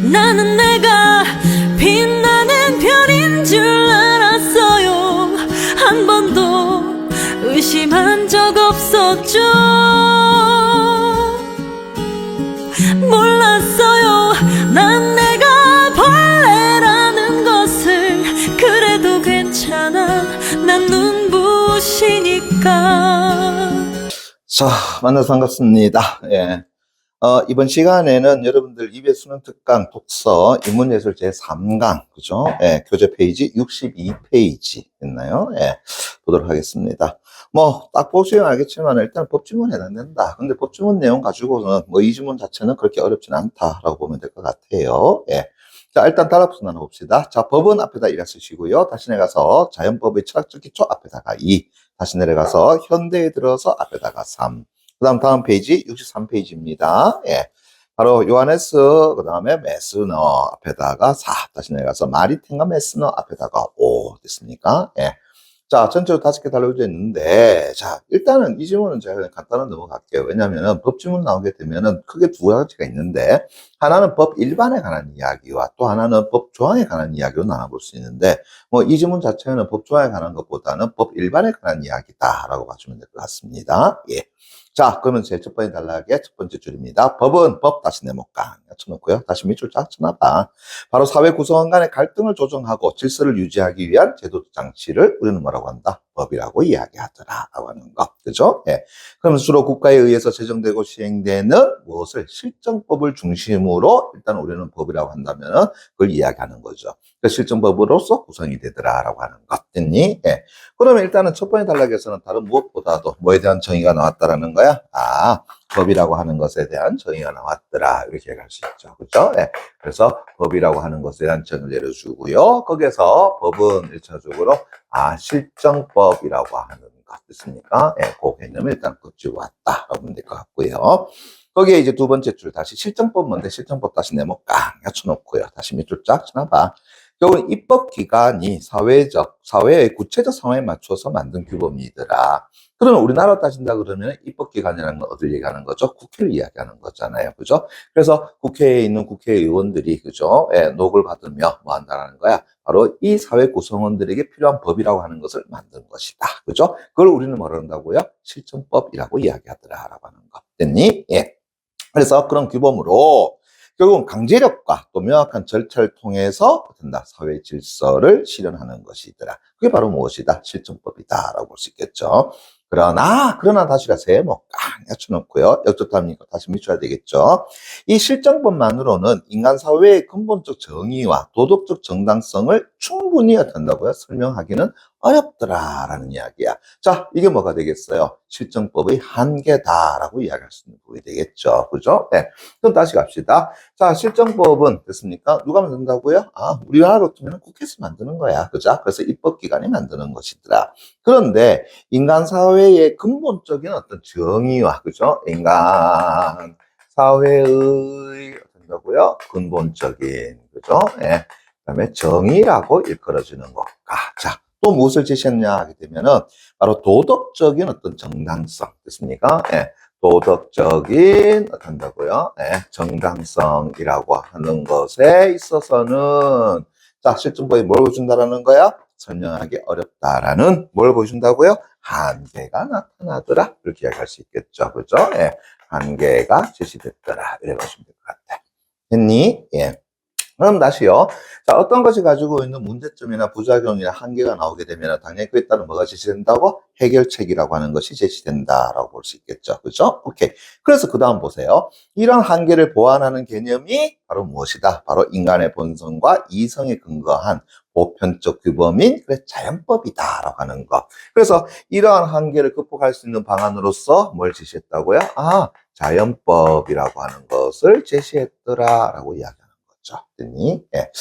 나는 내가 빛나는 별인 줄 알았어요. 한 번도 의심한 적 없었죠. 몰랐어요. 난 내가 벌레라는 것을. 그래도 괜찮아. 난 눈부시니까. 자, 만나서 반갑습니다. 예. 이번 시간에는 여러분들 입에 수능 특강 독서 인문예술 제3강, 그죠? 예, 교재 페이지 62페이지 있나요? 예, 보도록 하겠습니다. 뭐, 딱 보시면 알겠지만 일단 법지문에 해당된다. 근데 법지문 내용 가지고는 뭐 이 지문 자체는 그렇게 어렵진 않다라고 보면 될 것 같아요. 예. 자, 일단 단합수 나눠봅시다. 자, 법은 앞에다 1을 쓰시고요. 다시 내려가서 자연법의 철학적 기초 앞에다가 2. 다시 내려가서 현대에 들어서 앞에다가 3. 그 다음 페이지 63페이지입니다. 예. 바로 요하네스, 그 다음에 메스너 앞에다가 4. 다시 내려가서 마리텐과 메스너 앞에다가 5. 됐습니까? 예. 자, 전체로 5개 달려져 있는데, 자, 일단은 이 지문은 제가 그냥 간단히 넘어갈게요. 왜냐면은 법지문 나오게 되면은 크게 두 가지가 있는데, 하나는 법 일반에 관한 이야기와 또 하나는 법 조항에 관한 이야기로 나눠볼 수 있는데, 뭐 이 지문 자체는 법 조항에 관한 것보다는 법 일반에 관한 이야기다라고 봐주면 될 것 같습니다. 예. 자, 그러면 제 첫 번째 단락의 첫 번째 줄입니다. 법은 법 다시 네모깡 쳐놓고요. 다시 밑줄 쫙 쳐놔봐. 바로 사회 구성원 간의 갈등을 조정하고 질서를 유지하기 위한 제도적 장치를 우리는 뭐라고 한다? 법이라고 이야기하더라라고 하는 거. 그죠? 예. 그러면 주로 국가에 의해서 제정되고 시행되는 무엇을 실정법을 중심으로 일단 우리는 법이라고 한다면은 그걸 이야기하는 거죠. 그 실정법으로서 구성이 되더라라고 하는 것. 됐니? 예. 그러면 일단은 첫 번째 단락에서는 다른 무엇보다도 뭐에 대한 정의가 나왔다라는 거야? 아, 법이라고 하는 것에 대한 정의가 나왔더라. 이렇게 얘기할 수 있죠. 그렇죠? 예. 그래서 법이라고 하는 것에 대한 정의를 내려주고요. 거기에서 법은 1차적으로 실정법이라고 하는 것 됐습니까? 예, 그 개념을 일단 끄집어 왔다라고 보면 될 것 같고요. 거기에 이제 두 번째 줄 다시 실정법 뭔데? 실정법 다시 네모 깡 맞춰놓고요. 다시 밑줄 쫙 쳐놔봐. 결국은 입법기관이 사회의 구체적 상황에 맞춰서 만든 규범이더라. 그러면 우리나라 따진다 그러면 입법기관이라는 건 어딜 얘기하는 거죠? 국회를 이야기하는 거잖아요. 그죠? 그래서 국회에 있는 국회의원들이, 그죠? 예, 녹을 받으며 뭐 한다는 거야? 바로 이 사회 구성원들에게 필요한 법이라고 하는 것을 만든 것이다. 그죠? 그걸 우리는 뭐라 한다고요? 실정법이라고 이야기하더라라고 하는 거. 됐니? 예. 그래서 그런 규범으로 결국은 강제력과 또 명확한 절차를 통해서 된다. 사회 질서를 실현하는 것이더라. 그게 바로 무엇이다? 실정법이다라고 볼 수 있겠죠. 그러나 다시가 세모 깡 맞춰놓고요. 역적답니까? 다시 밑줘야 되겠죠. 이 실정법만으로는 인간 사회의 근본적 정의와 도덕적 정당성을 충분히 어떤다고요? 설명하기는 어렵더라라는 이야기야. 자, 이게 뭐가 되겠어요? 실정법의 한계다라고 이야기할 수 있는 부분이 되겠죠. 그죠? 네. 그럼 다시 갑시다. 자, 실정법은 됐습니까? 누가 만든다고요? 우리나라 같으면 국회에서 만드는 거야. 그죠? 그래서 입법기관이 만드는 것이더라. 그런데 인간 사회의 근본적인 어떤 정의와, 그죠? 인간 사회의 어떤다고요? 근본적인, 그죠? 예. 그다음에 정의라고 일컬어지는 것과, 자, 또 무엇을 제시했냐 하게 되면은 바로 도덕적인 어떤 정당성 됐습니까? 예. 도덕적인 어떤다고요? 예. 정당성이라고 하는 것에 있어서는 자, 실정법이 뭘 보여준다라는 거야? 설명하기 어렵다라는 뭘 보여준다고요? 한계가 나타나더라. 이렇게 이야기할 수 있겠죠. 그죠? 예. 한계가 제시됐더라. 이래 보시면 될 것 같아. 됐니? 예. 그럼 다시요. 자, 어떤 것이 가지고 있는 문제점이나 부작용이나 한계가 나오게 되면 당연히 그에 따른 뭐가 제시된다고? 해결책이라고 하는 것이 제시된다라고 볼 수 있겠죠. 그죠? 오케이. 그래서 그 다음 보세요. 이런 한계를 보완하는 개념이 바로 무엇이다? 바로 인간의 본성과 이성에 근거한 보편적 규범인 그래 자연법이다라고 하는 거. 그래서 이러한 한계를 극복할 수 있는 방안으로서 뭘 제시했다고요? 자연법이라고 하는 것을 제시했더라라고 이야기합니다. 됐니? 예.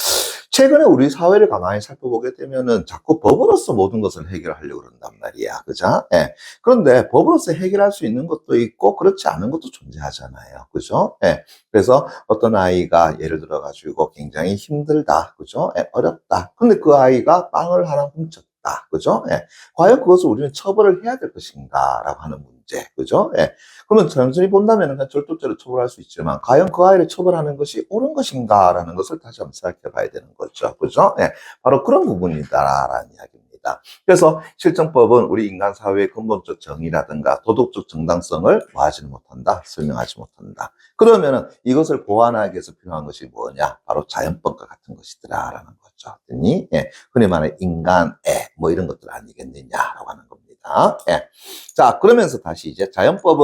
최근에 우리 사회를 가만히 살펴보게 되면은 자꾸 법으로서 모든 것을 해결하려고 그런단 말이야. 그죠? 예. 그런데 법으로서 해결할 수 있는 것도 있고 그렇지 않은 것도 존재하잖아요. 그죠? 예. 그래서 어떤 아이가 예를 들어 가지고 굉장히 힘들다. 그죠? 예. 어렵다. 근데 그 아이가 빵을 하나 훔쳤다. 그죠? 예. 과연 그것을 우리는 처벌을 해야 될 것인가? 라고 하는 문제. 문제. 그죠? 예. 그러면 단순히 본다면 그냥 절도죄로 처벌할 수 있지만, 과연 그 아이를 처벌하는 것이 옳은 것인가라는 것을 다시 한번 생각해 봐야 되는 거죠. 그죠? 예. 바로 그런 부분이다라는 이야기입니다. 그래서 실정법은 우리 인간 사회의 근본적 정의라든가 도덕적 정당성을 뭐 하지는 못한다, 설명하지 못한다. 그러면은 이것을 보완하기 위해서 필요한 것이 뭐냐? 바로 자연법과 같은 것이더라라는 거죠. 됐니? 예. 흔히 말하는 인간애 뭐 이런 것들 아니겠느냐라고 하는 겁니다. 예. 자, 그러면서 다시 이제 자연법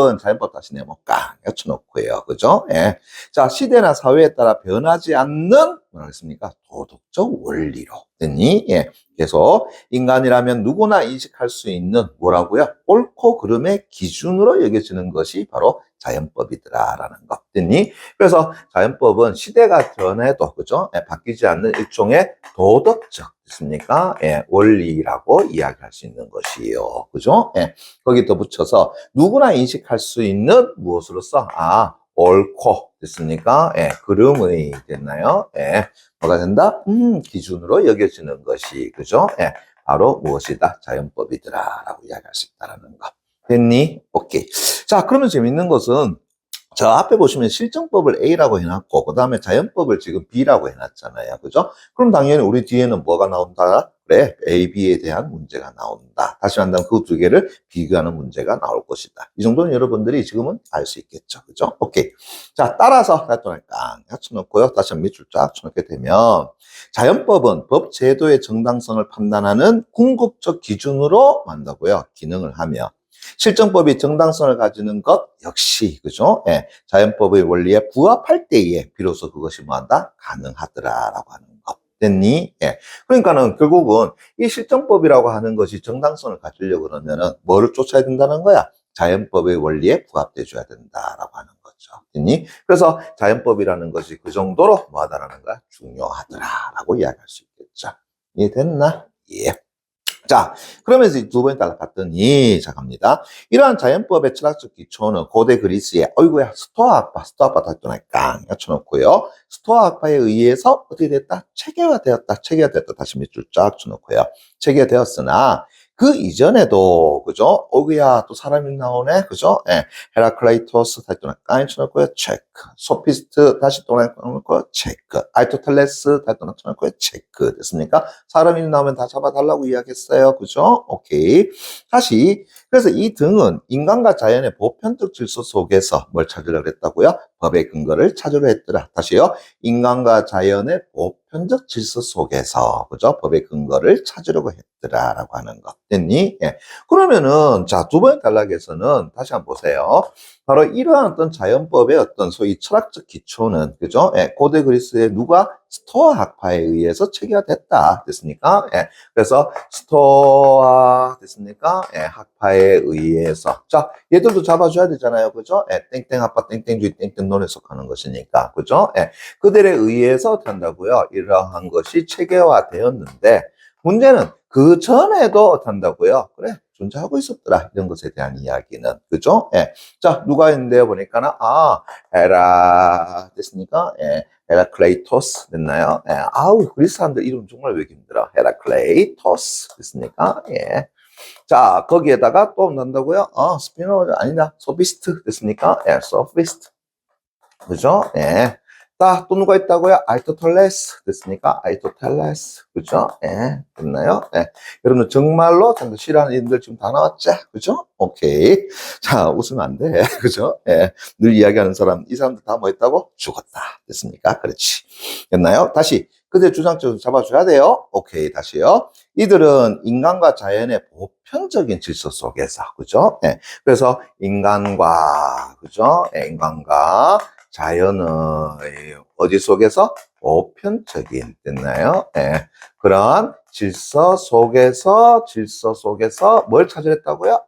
다시 내볼까? 엿쳐놓고요. 그죠? 예. 자, 시대나 사회에 따라 변하지 않는 뭐라 그랬습니까? 도덕적 원리로. 됐니? 예. 그래서 인간이라면 누구나 인식할 수 있는 뭐라고요? 옳고 그름의 기준으로 여겨지는 것이 바로 자연법이더라라는 것. 됐니? 그래서 자연법은 시대가 변해도 그죠? 예, 바뀌지 않는 일종의 도덕적 됐습니까? 예, 원리라고 이야기할 수 있는 것이에요. 그죠? 예. 거기 더 붙여서 누구나 인식할 수 있는 무엇으로서 옳고 됐습니까? 예, 그름의 됐나요? 예, 뭐가 된다? 기준으로 여겨지는 것이 그죠? 예, 바로 무엇이다? 자연법이더라라고 이야기할 수 있다라는 거. 됐니? 오케이. 자, 그러면 재밌는 것은 저 앞에 보시면 실정법을 A라고 해놨고 그 다음에 자연법을 지금 B라고 해놨잖아요. 그죠? 그럼 당연히 우리 뒤에는 뭐가 나온다? 그래, A, B에 대한 문제가 나온다. 다시 한다면 그 두 개를 비교하는 문제가 나올 것이다. 이 정도는 여러분들이 지금은 알 수 있겠죠. 그죠? 오케이. 자, 따라서 다시 깡 쳐놓고요. 다시 한번 밑줄 쫙 쳐놓게 되면 자연법은 법 제도의 정당성을 판단하는 궁극적 기준으로 만다고요. 기능을 하며 실정법이 정당성을 가지는 것 역시 그죠? 예, 자연법의 원리에 부합할 때에 비로소 그것이 뭐한다? 가능하더라라고 하는 것. 됐니? 예. 그러니까는 결국은 이 실정법이라고 하는 것이 정당성을 가지려고 그러면은 뭐를 쫓아야 된다는 거야? 자연법의 원리에 부합돼 줘야 된다라고 하는 거죠. 됐니? 그래서 자연법이라는 것이 그 정도로 뭐하다라는 거야? 중요하더라라고 이야기할 수 있겠죠. 이해됐나? 예. 자, 그러면서 두 번에 따라 봤더니, 자, 갑니다. 이러한 자연법의 철학적 기초는 고대 그리스의, 어이구야, 스토아 학파 다시 또 깡, 엿쳐놓고요. 스토아 학파에 의해서 어떻게 됐다? 체계화되었다. 다시 밑줄 쫙 쳐놓고요. 체계되었으나, 그 이전에도, 그죠? 어이구야, 또 사람이 나오네. 그죠? 예. 헤라클레이토스 다시 또 깡, 쳐놓고요. 체크. 소피스트 다시 또 놓고요. 체크. 아리스토텔레스 다시 또 놓고요. 체크. 됐습니까? 사람이 나오면 다 잡아달라고 이야기했어요. 그죠? 오케이. 다시. 그래서 이 등은 인간과 자연의 보편적 질서 속에서 뭘 찾으려고 했다고요? 법의 근거를 찾으려 했더라. 다시요. 인간과 자연의 보편적 질서 속에서, 그죠? 법의 근거를 찾으려고 했더라라고 하는 것. 됐니? 예. 그러면은, 자, 두 번의 단락에서는 다시 한번 보세요. 바로 이러한 어떤 자연법의 어떤 소위 철학적 기초는, 그죠? 예. 고대 그리스의 누가? 스토아 학파에 의해서 체계화됐다. 됐습니까? 예. 그래서 스토아, 됐습니까? 예. 학파에 의해서. 자, 얘들도 잡아줘야 되잖아요. 그죠? 예. 땡땡 학파, 땡땡주의, 땡땡론에 속하는 것이니까. 그죠? 예. 그들에 의해서 어떻게 한다고요? 이러한 것이 체계화되었는데, 문제는 그 전에도 어떻게 한다고요? 그래, 존재하고 있었더라. 이런 것에 대한 이야기는. 그죠? 예. 자, 누가 있는데요? 보니까는, 됐습니까? 예. 헤라클레이토스 됐나요? 예. 아우, 그리스 사람들 이름 정말 왜 힘들어? 헤라클레이토스 됐습니까? 예. 자, 거기에다가 또 난다고요? 스피노자 아니다. 소피스트 됐습니까? 예, 소피스트. 그죠? 예. 또 누가 있다고요? 아리스토텔레스 됐습니까? 아리스토텔레스. 그죠? 예. 됐나요? 예. 여러분 정말로 정말 싫어하는 이름들 지금 다 나왔죠? 그죠? 오케이. 자, 웃으면 안 돼. 그죠? 예. 늘 이야기하는 사람, 이 사람들 다 뭐 했다고? 죽었다. 됐습니까? 그렇지. 됐나요? 다시. 그들 주장적으로 잡아줘야 돼요. 오케이. 다시요. 이들은 인간과 자연의 보편적인 질서 속에서, 그죠? 예. 그래서 인간과, 그죠? 예. 인간과 자연의 어디 속에서? 보편적인, 됐나요? 예. 그러한 질서 속에서 뭘 찾으랬다고요?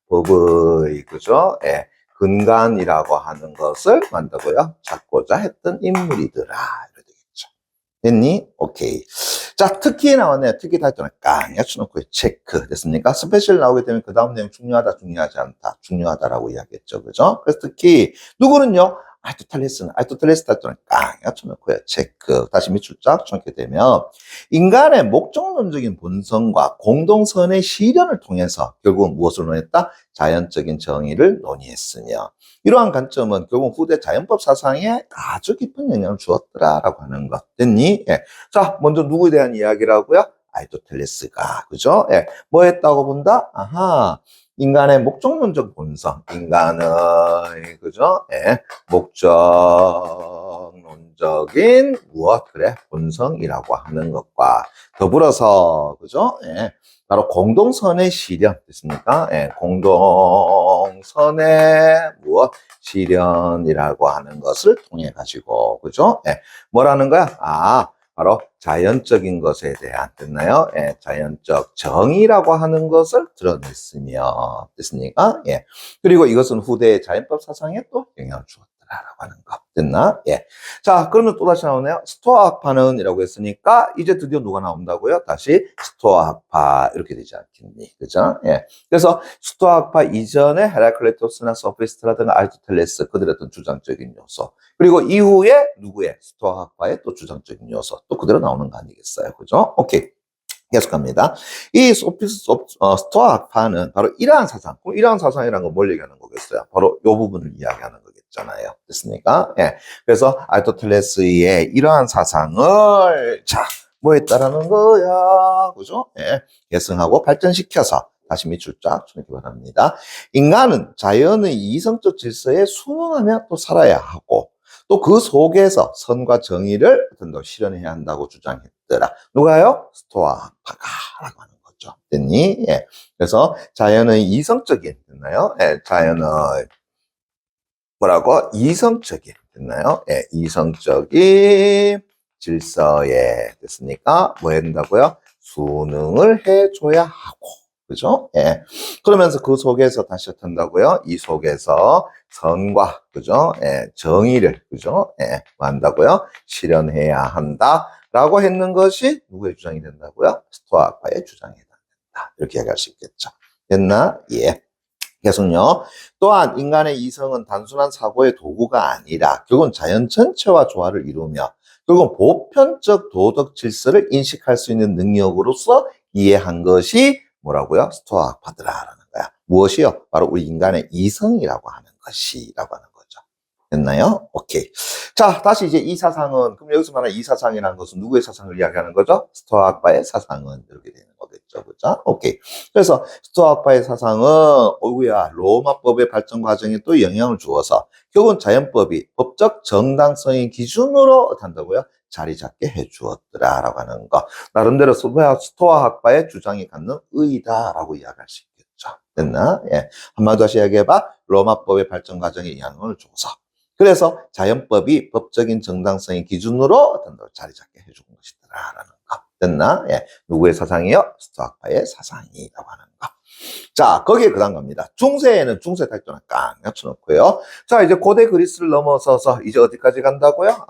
법의, 그죠? 예. 근간이라고 하는 것을 만다고요? 찾고자 했던 인물이더라. 이렇게 되겠죠. 됐니? 오케이. 자, 특히 나왔네요. 특히 다시 깡, 엿쳐놓고 체크. 됐습니까? 스페셜 나오게 되면 그 다음 내용 중요하다, 중요하지 않다. 중요하다라고 이야기했죠. 그죠? 그래서 특히, 누구는요? 아리스토텔레스 탈도는 깡 맞춰놓고요. 체크. 다시 밑줄 쫙 쳐놓게 되면 인간의 목적론적인 본성과 공동선의 실현을 통해서 결국 무엇을 논했다? 자연적인 정의를 논의했으며 이러한 관점은 결국 후대 자연법 사상에 아주 깊은 영향을 주었더라라고 하는 것. 됐니? 예. 자, 먼저 누구에 대한 이야기라고요? 아리스토텔레스가, 그죠? 예. 뭐 했다고 본다? 아하. 인간의 목적론적 본성, 인간의, 그죠? 예. 목적론적인 무엇? 그래, 본성이라고 하는 것과 더불어서, 그죠? 예. 바로 공동선의 실현, 됐습니까? 예. 공동선의 무엇? 실현이라고 하는 것을 통해 가지고, 그죠? 예. 뭐라는 거야? 바로 자연적인 것에 대한, 됐나요? 예, 자연적 정의라고 하는 것을 드러냈으며, 됐습니까? 예. 그리고 이것은 후대의 자연법 사상에 또 영향을 주었다라고 하는 것. 됐나? 예. 자, 그러면 또 다시 나오네요. 스토아학파는 이라고 했으니까, 이제 드디어 누가 나온다고요? 다시 스토아학파, 이렇게 되지 않겠니? 그죠? 예. 그래서 스토아학파 이전에 헤라클레토스나 소피스트라든가 아리스토텔레스, 그들의 어떤 주장적인 요소. 그리고 이후에 누구의? 스토아학파의 또 주장적인 요소. 또 그대로 나오는 거 아니겠어요? 그죠? 오케이. 계속 갑니다. 이 스토아학파는 바로 이러한 사상. 그럼 이러한 사상이라는 건 뭘 얘기하는 거겠어요? 바로 이 부분을 이야기하는 거겠잖아요. 됐습니까? 예. 그래서 아리스토텔레스의 이러한 사상을, 자, 뭐 했다라는 거야. 그죠? 예. 계승하고 발전시켜서 다시 밑줄 쫙 쳐놓기 바랍니다. 인간은 자연의 이성적 질서에 순응하며 또 살아야 하고, 또 그 속에서 선과 정의를 더 실현해야 한다고 주장했더라. 누가요? 스토아학파가라고 하는 거죠. 됐니? 예. 그래서 자연의 이성적인, 됐나요? 예. 자연의 뭐라고? 이성적인, 됐나요? 예. 이성적인 질서에, 됐습니까? 뭐 해야 된다고요? 순응을 해줘야 하고. 그죠? 예. 그러면서 그 속에서 다시 어떤다고요? 이 속에서 선과, 그죠? 예. 정의를, 그죠? 예. 뭐 한다고요? 실현해야 한다. 라고 했는 것이 누구의 주장이 된다고요? 스토아파의 주장이 된다. 이렇게 얘기할 수 있겠죠. 됐나? 예. 계속요. 또한 인간의 이성은 단순한 사고의 도구가 아니라 결국은 자연 전체와 조화를 이루며 결국은 보편적 도덕 질서를 인식할 수 있는 능력으로서 이해한 것이 뭐라고요? 스토아학파더라라는 거야. 무엇이요? 바로 우리 인간의 이성이라고 하는 것이라고 하는 거죠. 됐나요? 오케이. 자, 다시 이제 이 사상은, 그럼 여기서 말하는 이 사상이라는 것은 누구의 사상을 이야기하는 거죠? 스토아학파의 사상은 이렇게 되는 거겠죠. 그죠? 오케이. 그래서 스토아학파의 사상은, 어구야, 로마법의 발전 과정에 또 영향을 주어서 결국은 자연법이 법적 정당성의 기준으로 한다고요? 자리 잡게 해주었더라라고 하는 거. 나름대로 스토아학파의 주장이 갖는 의의다라고 이야기할 수 있겠죠. 됐나? 예. 한마디로 다시 이야기해봐. 로마법의 발전 과정에 영향을 줘서. 그래서 자연법이 법적인 정당성의 기준으로 어떤 자리 잡게 해준 것이더라라는 거. 됐나? 예. 누구의 사상이요? 스토아학파의 사상이라고 하는 거. 자, 거기에 그 다음 갑니다. 중세에는 중세 탈도는 깡 맞춰놓고요. 자, 이제 고대 그리스를 넘어서서 이제 어디까지 간다고요?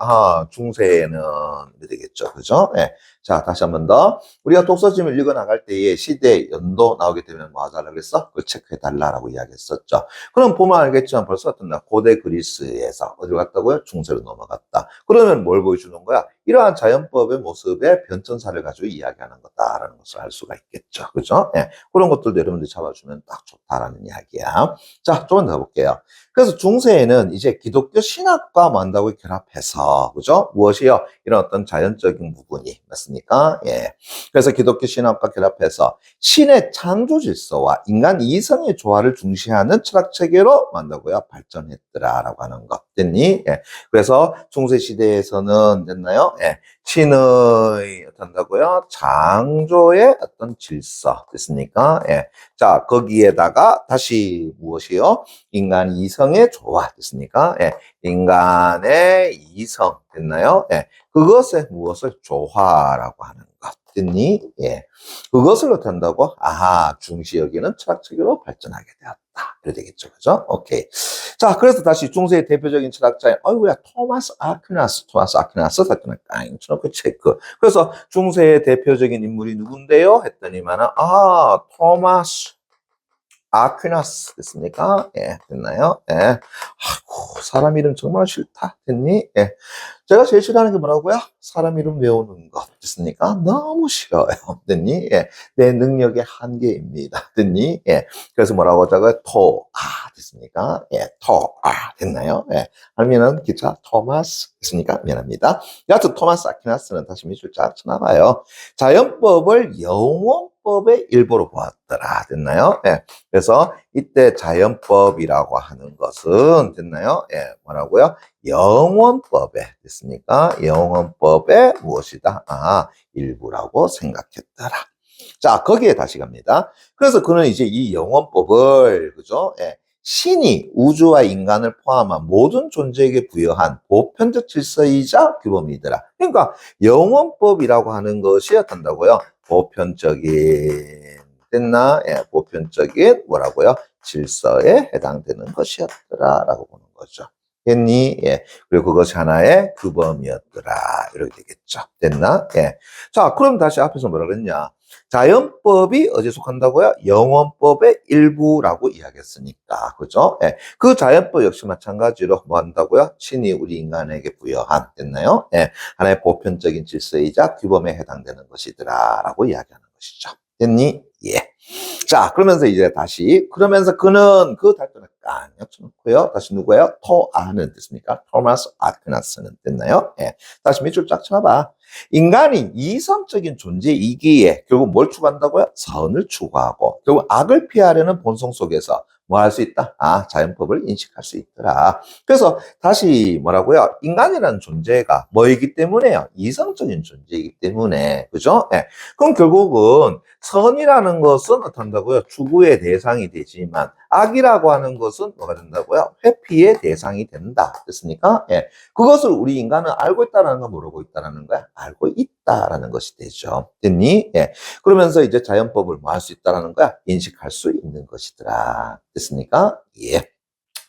중세에는 이렇게 되겠죠. 그죠? 예. 자, 다시 한 번 더. 우리가 독서집을 읽어 나갈 때에 시대 연도 나오게 되면 뭐 하자라고 했어? 그걸 체크해 달라라고 이야기했었죠. 그럼 보면 알겠지만 벌써 어떤 고대 그리스에서 어디로 갔다고요? 중세로 넘어갔다. 그러면 뭘 보여주는 거야? 이러한 자연법의 모습의 변천사를 가지고 이야기하는 거다라는 것을 알 수가 있겠죠. 그죠? 예. 그런 것들도 여러분들이 잡아주면 딱 좋다라는 이야기야. 자, 조금 더 볼게요. 그래서 중세에는 이제 기독교 신학과 만다고 결합해서, 그죠? 무엇이요? 이런 어떤 자연적인 부분이, 맞습니까? 예. 그래서 기독교 신학과 결합해서 신의 창조 질서와 인간 이성의 조화를 중시하는 철학 체계로 만다고요? 발전했더라라고 하는 것. 됐니? 예. 그래서 중세 시대에서는 됐나요? 예. 신의 어떤다고요? 창조의 어떤 질서 됐습니까? 예. 자, 거기에다가 다시 무엇이요? 인간 이성의 조화 됐습니까? 예. 인간의 이성 됐나요? 예. 그것에 무엇을 조화라고 하는 것 됐니? 예. 그것을 어떻게 한다고? 중시 여기는 철학적으로 발전하게 되었다. 이렇게 되겠죠. 그죠? 오케이. 자, 그래서 다시 중세의 대표적인 철학자인, 토마스 아퀴나스 사건을 깡 쳐놓고 체크. 그래서 중세의 대표적인 인물이 누군데요? 했더니만은, 토마스 아퀴나스 됐습니까? 예, 됐나요? 예. 아이고, 사람 이름 정말 싫다. 됐니? 예. 제가 제일 싫어하는 게 뭐라고요? 사람 이름 외우는 것. 됐습니까? 너무 싫어요. 됐니? 예. 내 능력의 한계입니다. 됐니? 예. 그래서 뭐라고 하자고요? 됐습니까? 예, 됐나요? 예. 아니면은 기차 토마스 됐습니까? 미안합니다. 여하튼 토마스 아퀴나스는 다시 밑줄 쫙 쳐놔봐요. 자연법을 영원법의 일부로 보았더라. 됐나요? 예. 그래서 이때 자연법이라고 하는 것은 됐나요? 예, 뭐라고요? 영원법에 됐습니까? 영원법의 무엇이다? 일부라고 생각했더라. 자, 거기에 다시 갑니다. 그래서 그는 이제 이 영원법을 그죠? 예, 신이 우주와 인간을 포함한 모든 존재에게 부여한 보편적 질서이자 규범이더라. 그러니까 영원법이라고 하는 것이 어떤다고요? 보편적인 됐나? 예, 보편적인 뭐라고요? 질서에 해당되는 것이었더라라고 보는 거죠. 됐니? 예. 그리고 그것이 하나의 규범이었더라. 이렇게 되겠죠. 됐나? 예. 자, 그럼 다시 앞에서 뭐라 그랬냐? 자연법이 어디에 속한다고요? 영원법의 일부라고 이야기했으니까. 그죠? 예. 그 자연법 역시 마찬가지로 뭐 한다고요? 신이 우리 인간에게 부여한, 됐나요? 예. 하나의 보편적인 질서이자 규범에 해당되는 것이더라. 라고 이야기하는 것이죠. 됐니? 예. 자, 그러면서 이제 다시, 그러면서 그는 그 달동을 깡 엿쳐놓고요. 다시 누구예요? 토아는 됐습니까? 토마스 아퀴나스는 됐나요? 예. 다시 밑줄 쫙 쳐봐. 인간이 이성적인 존재이기에 결국 뭘 추구한다고요? 선을 추구하고, 결국 악을 피하려는 본성 속에서 뭐 할 수 있다? 자연법을 인식할 수 있더라. 그래서 다시 뭐라고요? 인간이라는 존재가 뭐이기 때문에요? 이성적인 존재이기 때문에. 그죠? 예. 그럼 결국은 선이라는 것은 어떤다고요? 추구의 대상이 되지만 악이라고 하는 것은 뭐가 된다고요? 회피의 대상이 된다. 됐습니까? 예. 그것을 우리 인간은 알고 있다라는 건 모르고 있다라는 거야? 알고 있다라는 것이 되죠. 됐니? 예. 그러면서 이제 자연법을 뭐 할 수 있다라는 거야? 인식할 수 있는 것이더라. 됐습니까? 예.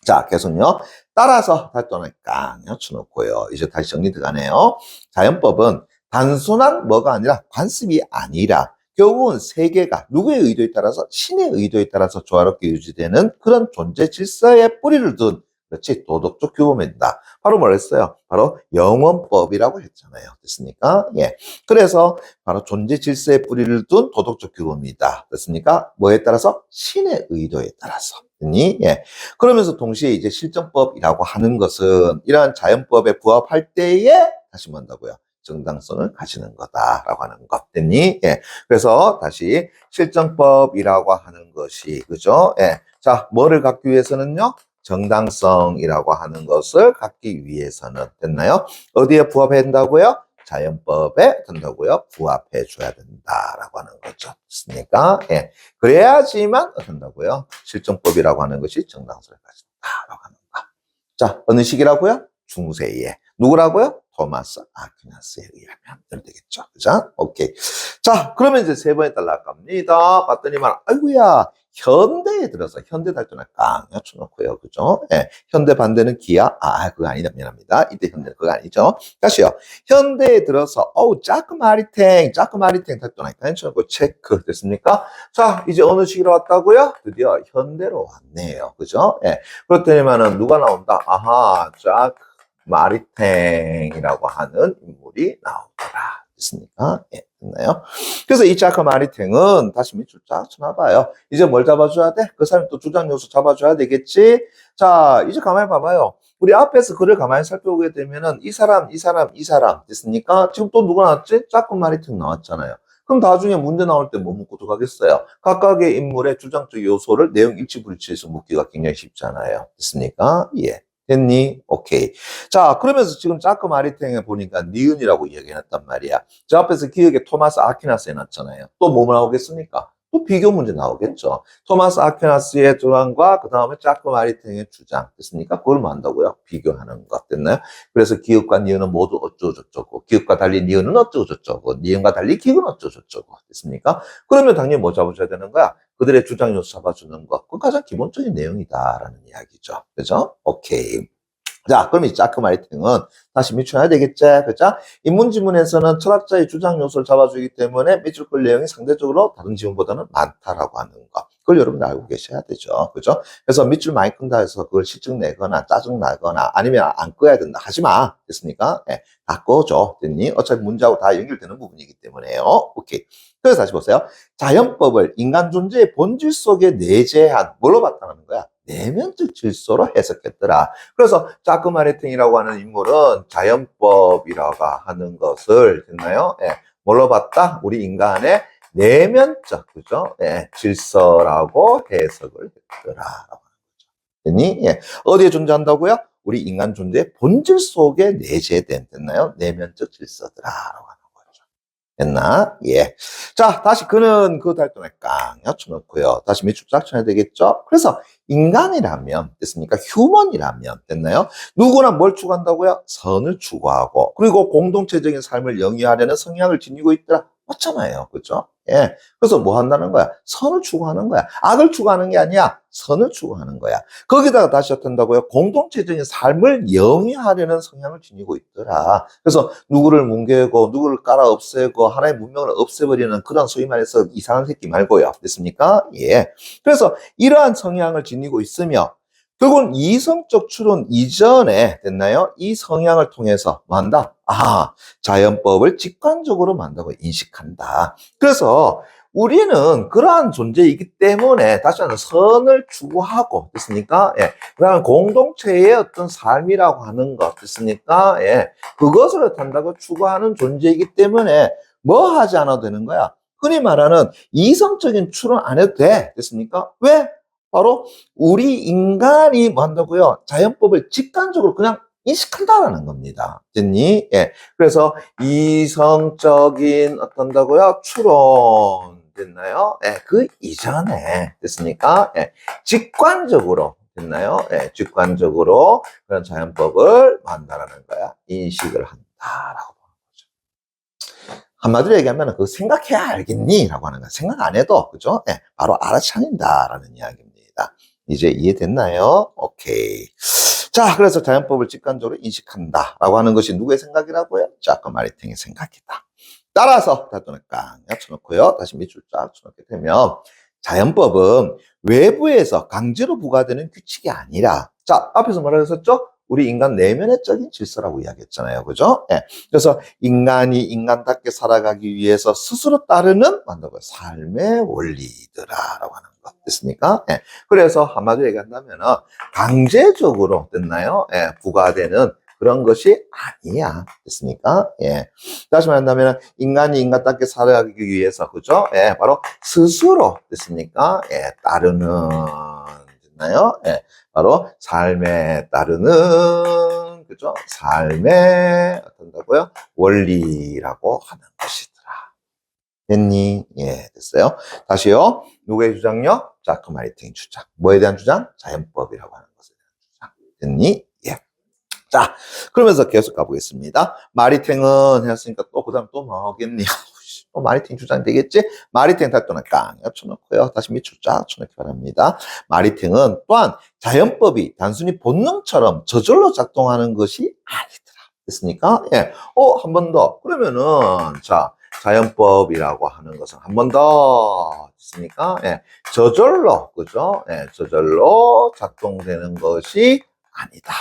자, 계속요. 따라서 달동을 깡 엿쳐놓고요. 이제 다시 정리 들어가네요. 자연법은 단순한 뭐가 아니라 관습이 아니라 결국은 세계가 누구의 의도에 따라서 신의 의도에 따라서 조화롭게 유지되는 그런 존재 질서의 뿌리를 둔 그렇지 도덕적 규범이다. 바로 뭘 했어요? 바로 영원법이라고 했잖아요. 됐습니까? 예. 그래서 바로 존재 질서의 뿌리를 둔 도덕적 규범이다. 됐습니까? 뭐에 따라서? 신의 의도에 따라서. 됐니? 예. 그러면서 동시에 이제 실정법이라고 하는 것은 이러한 자연법에 부합할 때에 다시 뭐한다고요? 정당성을 가지는 거다라고 하는 것. 됐니? 예. 그래서 다시 실정법이라고 하는 것이 그죠? 예. 자, 뭐를 갖기 위해서는요? 정당성이라고 하는 것을 갖기 위해서는 됐나요? 어디에 부합해야 된다고요? 자연법에 된다고요? 부합해 줘야 된다라고 하는 거죠. 됐습니까? 예. 그래야지만 된다고요? 실정법이라고 하는 것이 정당성을 가진다라고 하는 거. 자, 어느 시기라고요? 중세에. 누구라고요? 토마스 아퀴나스에 의하면 이렇게 되겠죠. 그죠? 오케이. 자, 그러면 이제 세 번에 따라갑니다. 봤더니만, 아이고야, 현대에 들어서 현대 달동을 깡 엿쳐놓고요. 그죠? 예. 현대 반대는 기아? 그거 아니다. 미안합니다. 이때 현대는 그거 아니죠. 다시요. 현대에 들어서, 짜크마리탱 달동을 깡 엿쳐놓고 체크. 됐습니까? 자, 이제 어느 시기로 왔다고요? 드디어 현대로 왔네요. 그죠? 예. 그렇더니만은 누가 나온다? 마리탱이라고 하는 인물이 나오더라. 됐습니까? 예, 됐나요? 그래서 이 자크 마리탱은 다시 밑줄 쫙 쳐놔봐요. 이제 뭘 잡아줘야 돼? 그 사람 또 주장 요소 잡아줘야 되겠지? 자, 이제 가만히 봐봐요. 우리 앞에서 글을 가만히 살펴보게 되면은 이 사람 됐습니까? 지금 또 누가 나왔지? 자크 마리탱 나왔잖아요. 그럼 나중에 문제 나올 때 뭐 묻고 들어가겠어요? 각각의 인물의 주장적 요소를 내용 일치 불치해서 묻기가 굉장히 쉽잖아요. 됐습니까? 예. 됐니? 오케이. 자, 그러면서 지금 자크 마리탱에 보니까 니은이라고 이야기해놨단 말이야. 저 앞에서 기억에 토마스 아퀴나스 해놨잖아요. 또 뭐 나오겠습니까? 또 비교 문제 나오겠죠. 토마스 아퀴나스의 주장과 그 다음에 자크 마리탱의 주장. 됐습니까? 그걸 뭐 한다고요? 비교하는 것. 됐나요? 그래서 기억과 니은은 모두 어쩌고저쩌고, 기억과 달리 니은은 어쩌고저쩌고, 니은과 달리 기억은 어쩌고저쩌고. 됐습니까? 그러면 당연히 뭐 잡아줘야 되는 거야? 그들의 주장 요소 잡아주는 것. 그건 가장 기본적인 내용이다라는 이야기죠. 그죠? 오케이. 자, 그럼 이 자크마리팅은 다시 미쳐야 되겠지, 그죠? 인문지문에서는 철학자의 주장 요소를 잡아주기 때문에 밑줄 내용이 상대적으로 다른 지문보다는 많다라고 하는 거. 그걸 여러분 알고 계셔야 되죠, 그죠? 그래서 밑줄 많이 끈다 해서 그걸 실증 내거나 짜증 나거나 아니면 안 꺼야 된다 하지 마, 됐습니까? 예, 다 꺼줘, 됐니? 어차피 문제하고 다 연결되는 부분이기 때문에요. 오케이. 그래서 다시 보세요. 자연법을 인간 존재의 본질 속에 내재한 뭘로 바탕하는 거야? 내면적 질서로 해석했더라. 그래서 자크마리팅이라고 하는 인물은 자연법이라고 하는 것을 됐나요? 예, 뭘로 봤다? 우리 인간의 내면적 그죠? 예, 질서라고 해석을 했더라라고 하는 거죠. 됐니? 예, 어디에 존재한다고요? 우리 인간 존재의 본질 속에 내재된 됐나요? 내면적 질서더라라고 하는 거죠. 됐나? 예. 자, 다시 그는 그 달동에 깡 엿쳐놓고요. 다시 밑줄 쫙 쳐야 되겠죠? 그래서 인간이라면, 됐습니까? 휴먼이라면, 됐나요? 누구나 뭘 추구한다고요? 선을 추구하고, 그리고 공동체적인 삶을 영위하려는 성향을 지니고 있더라. 맞잖아요. 그죠? 예. 그래서 뭐 한다는 거야? 선을 추구하는 거야. 악을 추구하는 게 아니야. 선을 추구하는 거야. 거기다가 다시 어떤다고요? 공동체적인 삶을 영위하려는 성향을 지니고 있더라. 그래서 누구를 뭉개고, 누구를 깔아 없애고, 하나의 문명을 없애버리는 그런 소위 말해서 이상한 새끼 말고요. 됐습니까? 예. 그래서 이러한 성향을 지니고 있으며, 결국은 이성적 추론 이전에 됐나요? 이 성향을 통해서 뭐 한다? 아, 자연법을 직관적으로 만다고 인식한다. 그래서 우리는 그러한 존재이기 때문에 다시 한번 선을 추구하고 됐습니까? 예. 그다음 공동체의 어떤 삶이라고 하는 것 됐습니까? 예. 그것을 한다고 추구하는 존재이기 때문에 뭐 하지 않아도 되는 거야? 흔히 말하는 이성적인 추론 안 해도 돼. 됐습니까? 왜? 바로 우리 인간이 뭐 한다고요? 자연법을 직관적으로 그냥 인식한다라는 겁니다. 됐니? 예. 그래서 이성적인 어떤다고요? 추론 됐나요? 예. 그 이전에 됐습니까? 예. 직관적으로 됐나요? 예. 직관적으로 그런 자연법을 만다라는 거야. 인식을 한다라고 보는 거죠. 한마디로 얘기하면 그거 생각해야 알겠니? 라고 하는 거야. 생각 안 해도 그죠? 예. 바로 알아차린다라는 이야기입니다. 이제 이해됐나요? 오케이. 자, 그래서 자연법을 직관적으로 인식한다라고 하는 것이 누구의 생각이라고요? 자크마리팅의 생각이다. 따라서 다돈을 깡 쳐놓고요. 다시 밑줄 쫙 쳐놓게 되면 자연법은 외부에서 강제로 부과되는 규칙이 아니라 자, 앞에서 말하셨죠? 우리 인간 내면의적인 질서라고 이야기했잖아요. 그죠? 예. 그래서 인간이 인간답게 살아가기 위해서 스스로 따르는 만다고 삶의 원리더라라고 하는 것 됐습니까? 예. 그래서 한마디로 얘기한다면 강제적으로 됐나요? 예. 부과되는 그런 것이 아니야. 됐습니까? 예. 다시 말한다면 인간이 인간답게 살아가기 위해서 그죠? 예. 바로 스스로 됐습니까? 예. 따르는 됐나요? 예. 바로 삶에 따르는 그죠? 삶의 어떤다고요? 원리라고 하는 것이더라. 됐니? 예, 됐어요. 다시요. 누구의 주장요? 자크마리팅 주장. 뭐에 대한 주장? 자연법이라고 하는 것에 대한 주장. 됐니? 예. 자, 그러면서 계속 가보겠습니다. 마리탱은 했으니까 또 그 다음 또 뭐겠니? 또 마리탱 주장 되겠지? 마리탱 탈도는 깡 쳐놓고요. 다시 밑줄 쫙 쳐놓기 바랍니다. 마리탱은 또한 자연법이 단순히 본능처럼 저절로 작동하는 것이 아니더라. 됐습니까? 예. 한 번 더. 그러면은, 자, 자연법이라고 하는 것은 한 번 더. 됐습니까? 예. 저절로, 그죠? 예. 저절로 작동되는 것이 아니다.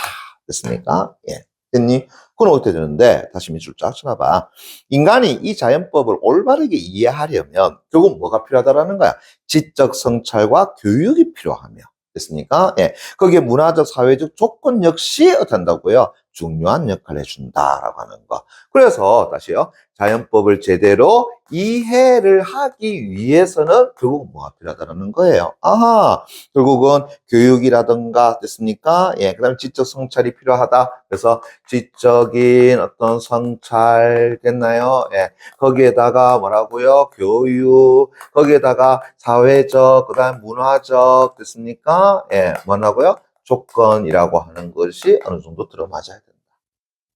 됐습니까? 예. 됐니? 그건 어떻게 되는데, 다시 밑줄 쫙 쳐놔봐. 인간이 이 자연법을 올바르게 이해하려면 결국 뭐가 필요하다라는 거야? 지적 성찰과 교육이 필요하며. 됐습니까? 예. 거기에 문화적, 사회적 조건 역시 어떤다고요? 중요한 역할을 해준다라고 하는 거. 그래서 다시요. 자연법을 제대로 이해를 하기 위해서는 결국 뭐가 필요하다는 거예요. 아하, 결국은 교육이라든가 됐습니까? 예, 그 다음에 지적 성찰이 필요하다. 그래서 지적인 어떤 성찰 됐나요? 예, 거기에다가 뭐라고요? 교육, 거기에다가 사회적, 그 다음 문화적 됐습니까? 예, 뭐라고요? 조건이라고 하는 것이 어느 정도 들어맞아야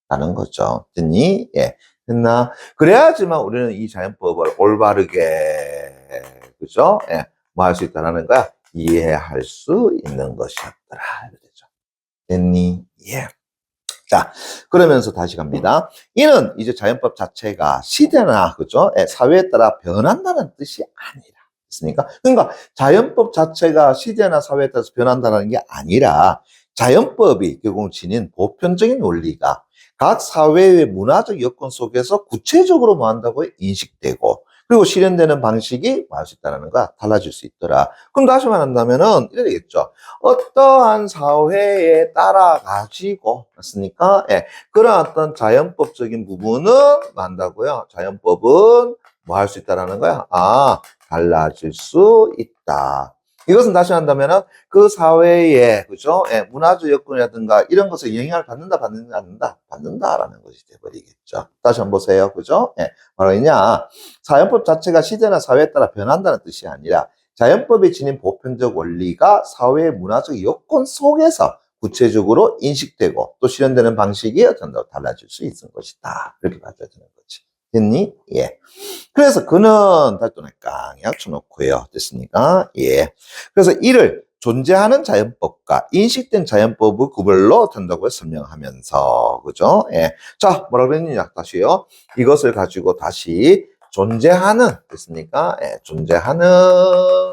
된다는 거죠. 됐니? 예. 됐나? 그래야지만 우리는 이 자연법을 올바르게, 그죠? 예. 뭐 할 수 있다는 거야? 이해할 수 있는 것이었더라. 그죠? 됐니? 예. 자, 그러면서 다시 갑니다. 이는 이제 자연법 자체가 시대나, 그죠? 예, 사회에 따라 변한다는 뜻이 아니라. 있습니까? 그러니까 자연법 자체가 시대나 사회에 따라서 변한다는 게 아니라 자연법이 결국 지닌 보편적인 원리가 각 사회의 문화적 여건 속에서 구체적으로 뭐 한다고 인식되고 그리고 실현되는 방식이 뭐 할 수 있다는 거가 달라질 수 있더라. 그럼 다시 말한다면은 이래 되겠죠. 어떠한 사회에 따라 가지고 맞습니까? 예. 그런 어떤 자연법적인 부분은 뭐 한다고요? 자연법은 뭐 할 수 있다라는 거야? 아, 달라질 수 있다. 이것은 다시 한다면은 그 사회의 그죠? 예, 문화적 여건이라든가 이런 것을 영향을 받는다라는 것이 돼버리겠죠. 다시 한번 보세요, 그죠? 예, 뭐냐? 자연법 자체가 시대나 사회에 따라 변한다는 뜻이 아니라 자연법이 지닌 보편적 원리가 사회의 문화적 여건 속에서 구체적으로 인식되고 또 실현되는 방식이 어떤 더 달라질 수 있는 것이다. 이렇게 봐줘야 되는 거지. 됐니? 예. 그래서 그는 달동에 깡약 쳐놓고요. 됐습니까? 예. 그래서 이를 존재하는 자연법과 인식된 자연법의 구별로 된다고 설명하면서, 그죠? 예. 자, 뭐라 그랬느냐? 다시요. 이것을 가지고 다시 존재하는, 됐습니까? 예. 존재하는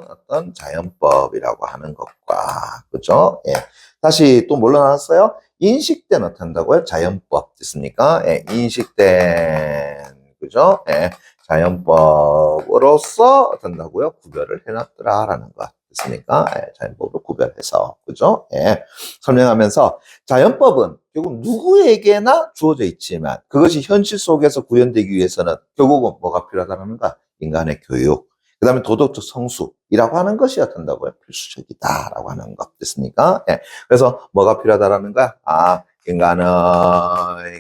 어떤 자연법이라고 하는 것과, 그죠? 예. 다시 또 뭘로 나눴어요? 인식된 어떻게 한다고요? 자연법, 됐습니까? 예. 인식된, 그죠? 예. 자연법으로서 된다고요? 구별을 해놨더라라는 거. 됐습니까? 예, 자연법을 구별해서. 그죠? 예. 설명하면서 자연법은 결국 누구에게나 주어져 있지만 그것이 현실 속에서 구현되기 위해서는 결국은 뭐가 필요하다는 거? 인간의 교육. 그 다음에 도덕적 성숙이라고 하는 것이 어떤다고요? 필수적이다라고 하는 것. 됐습니까? 예. 그래서 뭐가 필요하다라는 거야? 아, 인간의,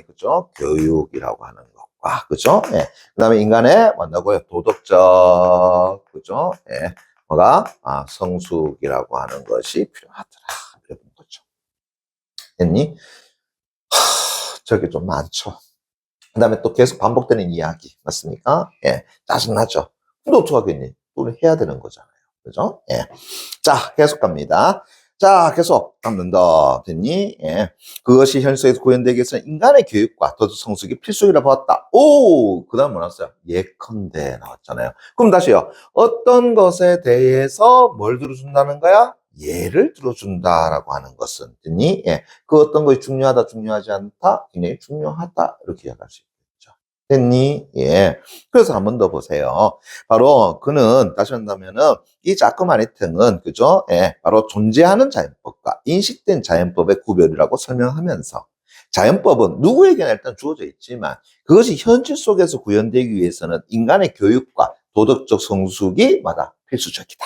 그죠? 교육이라고 하는 것. 아, 그죠? 예. 그 다음에 인간의 뭐라고요? 도덕적, 그죠? 예. 뭐가? 아, 성숙이라고 하는 것이 필요하더라. 이런 거죠. 됐니? 저게 좀 많죠. 그 다음에 또 계속 반복되는 이야기. 맞습니까? 예. 짜증나죠? 근데 어떡하겠니? 우리 해야 되는 거잖아요. 그죠? 예. 자, 계속 갑니다. 자, 계속 갑니다. 됐니? 예. 그것이 현실에서 구현되기 위해서는 인간의 교육과 도덕 성숙이 필수이라 보았다. 오! 그 다음 뭐 나왔어요? 예컨대 나왔잖아요. 그럼 다시요. 어떤 것에 대해서 뭘 들어준다는 거야? 예를 들어준다라고 하는 것은, 됐니? 예. 그 어떤 것이 중요하다, 중요하지 않다? 굉장히 중요하다. 이렇게 이야기할 수 있겠죠. 됐니? 예. 그래서 한 번 더 보세요. 바로 그는 다시 한다면은 이 자그마한 등은 그죠? 예. 바로 존재하는 자연법과 인식된 자연법의 구별이라고 설명하면서 자연법은 누구에게나 일단 주어져 있지만 그것이 현실 속에서 구현되기 위해서는 인간의 교육과 도덕적 성숙이 마다 필수적이다.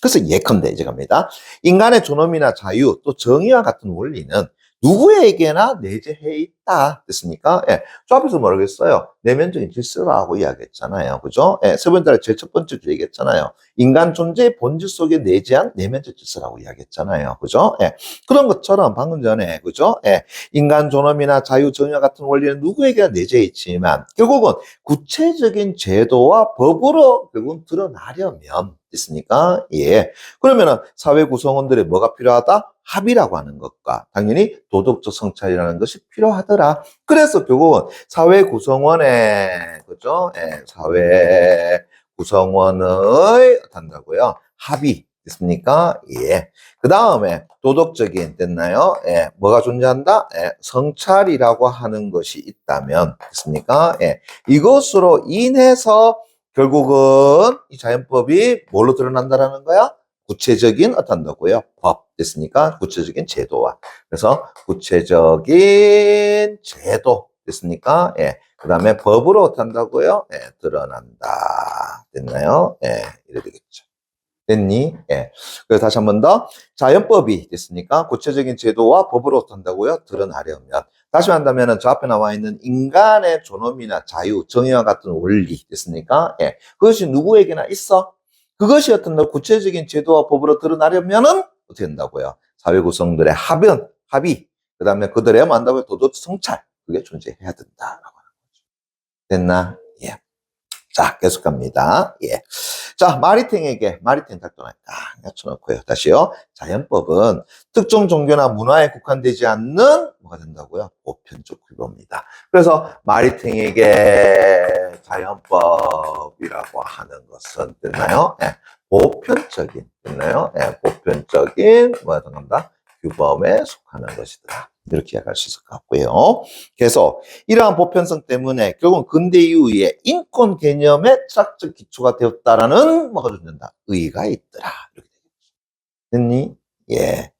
그래서 예컨대 이제 갑니다. 인간의 존엄이나 자유 또 정의와 같은 원리는 누구에게나 내재해 있다. 됐습니까? 예. 저 앞에서 뭐라고 했어요? 내면적인 질서라고 이야기했잖아요. 그죠? 예. 세 번째 제일 첫 번째 주 얘기했잖아요. 인간 존재의 본질 속에 내재한 내면적 질서라고 이야기했잖아요. 그죠? 예. 그런 것처럼 방금 전에, 그죠? 예. 인간 존엄이나 자유, 정의와 같은 원리는 누구에게나 내재해 있지만 결국은 구체적인 제도와 법으로 결국은 드러나려면 있습니까? 예. 그러면은 사회 구성원들의 뭐가 필요하다? 합의라고 하는 것과 당연히 도덕적 성찰이라는 것이 필요하더라. 그래서 결국은 사회 구성원의 그죠? 예, 사회 구성원의 한다고요. 합의 있습니까? 예. 그 다음에 도덕적인 됐나요? 예. 뭐가 존재한다? 예. 성찰이라고 하는 것이 있다면 있습니까? 예. 이것으로 인해서 결국은 이 자연법이 뭘로 드러난다라는 거야? 구체적인 어떤 거고요. 법 됐습니까? 구체적인 제도와. 그래서 구체적인 제도 됐습니까? 예. 그 다음에 법으로 어떻게 한다고요? 예. 드러난다. 됐나요? 예. 이래 되겠죠. 됐니? 예. 그래서 다시 한 번 더. 자연법이 됐습니까? 구체적인 제도와 법으로 어떻게 한다고요? 드러나려면. 다시 한다면 저 앞에 나와 있는 인간의 존엄이나 자유, 정의와 같은 원리 됐습니까? 예. 그것이 누구에게나 있어? 그것이 어떤 구체적인 제도와 법으로 드러나려면은 어떻게 된다고요? 사회 구성들의 합의, 그 다음에 그들의 만다고요? 도덕 성찰, 그게 존재해야 된다라고 하는 거죠. 됐나? 예. 자, 계속 갑니다. 예. 자, 마리탱 작동을 딱 낮춰놓고요. 다시요. 자연법은 특정 종교나 문화에 국한되지 않는 뭐가 된다고요? 보편적 규범입니다. 그래서 마리탱에게 자연법이라고 하는 것은 됐나요? 예, 보편적인, 됐나요? 예, 보편적인 뭐가 된다? 규범에 속하는 것이다. 이렇게 이야기할 수 있을 것 같고요. 계속 이러한 보편성 때문에 결국은 근대 이후에 인권 개념의 철학적 기초가 되었다라는 뭐가 된다? 의의가 있더라. 이렇게 됐니? 예.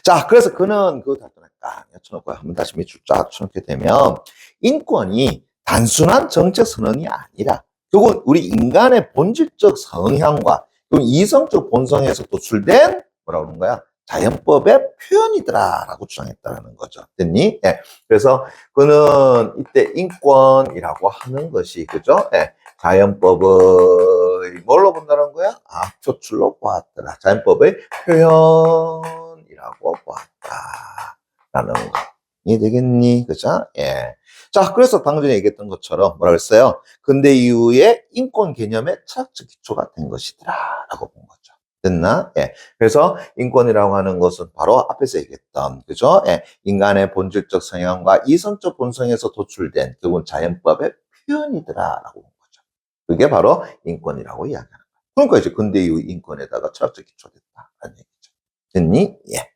자, 그래서 그는 그 답변을 딱 쳐놓고 한번 다시 밑줄 쫙 쳐놓게 되면 인권이 단순한 정책 선언이 아니라 결국은 우리 인간의 본질적 성향과 이성적 본성에서 도출된 뭐라고 그러는 거야? 자연법의 표현이더라라고 주장했다는 거죠. 됐니? 예. 그래서 그는 이때 인권이라고 하는 것이 그죠? 예. 자연법의 뭘로 본다는 거야? 아, 표출로 보았더라. 자연법의 표현이라고 보았다라는 거. 이해되겠니? 그죠? 예. 자, 그래서 방금 전에 얘기했던 것처럼 뭐라 그랬어요? 근대 이후에 인권 개념의 철학적 기초가 된 것이더라라고 본 거죠. 됐나? 예. 그래서 인권이라고 하는 것은 바로 앞에서 얘기했던, 그죠? 예. 인간의 본질적 성향과 이성적 본성에서 도출된 결국은 자연법의 표현이더라라고 본 거죠. 그게 바로 인권이라고 이야기하는 거예요. 그러니까 이제 근대 이후 인권에다가 철학적 기초가 됐다라는 얘기죠. 됐니? 예.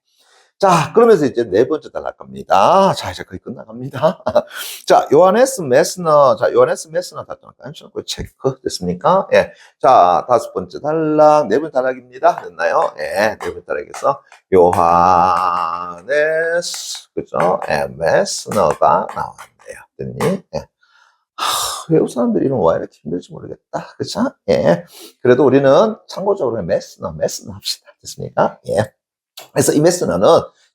자, 그러면서 이제 네 번째 단락 갑니다. 자, 이제 거의 끝나갑니다. 자, 요하네스 메스너 답변할까요? 체크 됐습니까? 예. 자, 다섯 번째 단락, 네 번째 단락입니다. 됐나요? 예, 네 번째 단락에서 요하네스, 그죠? 예, 메스너가 나왔네요. 됐니? 예. 외국 사람들이 이름 왜 이렇게 힘들지 모르겠다. 그죠? 예. 그래도 우리는 참고적으로 메스너 합시다. 됐습니까? 예. 그래서 이 메스너는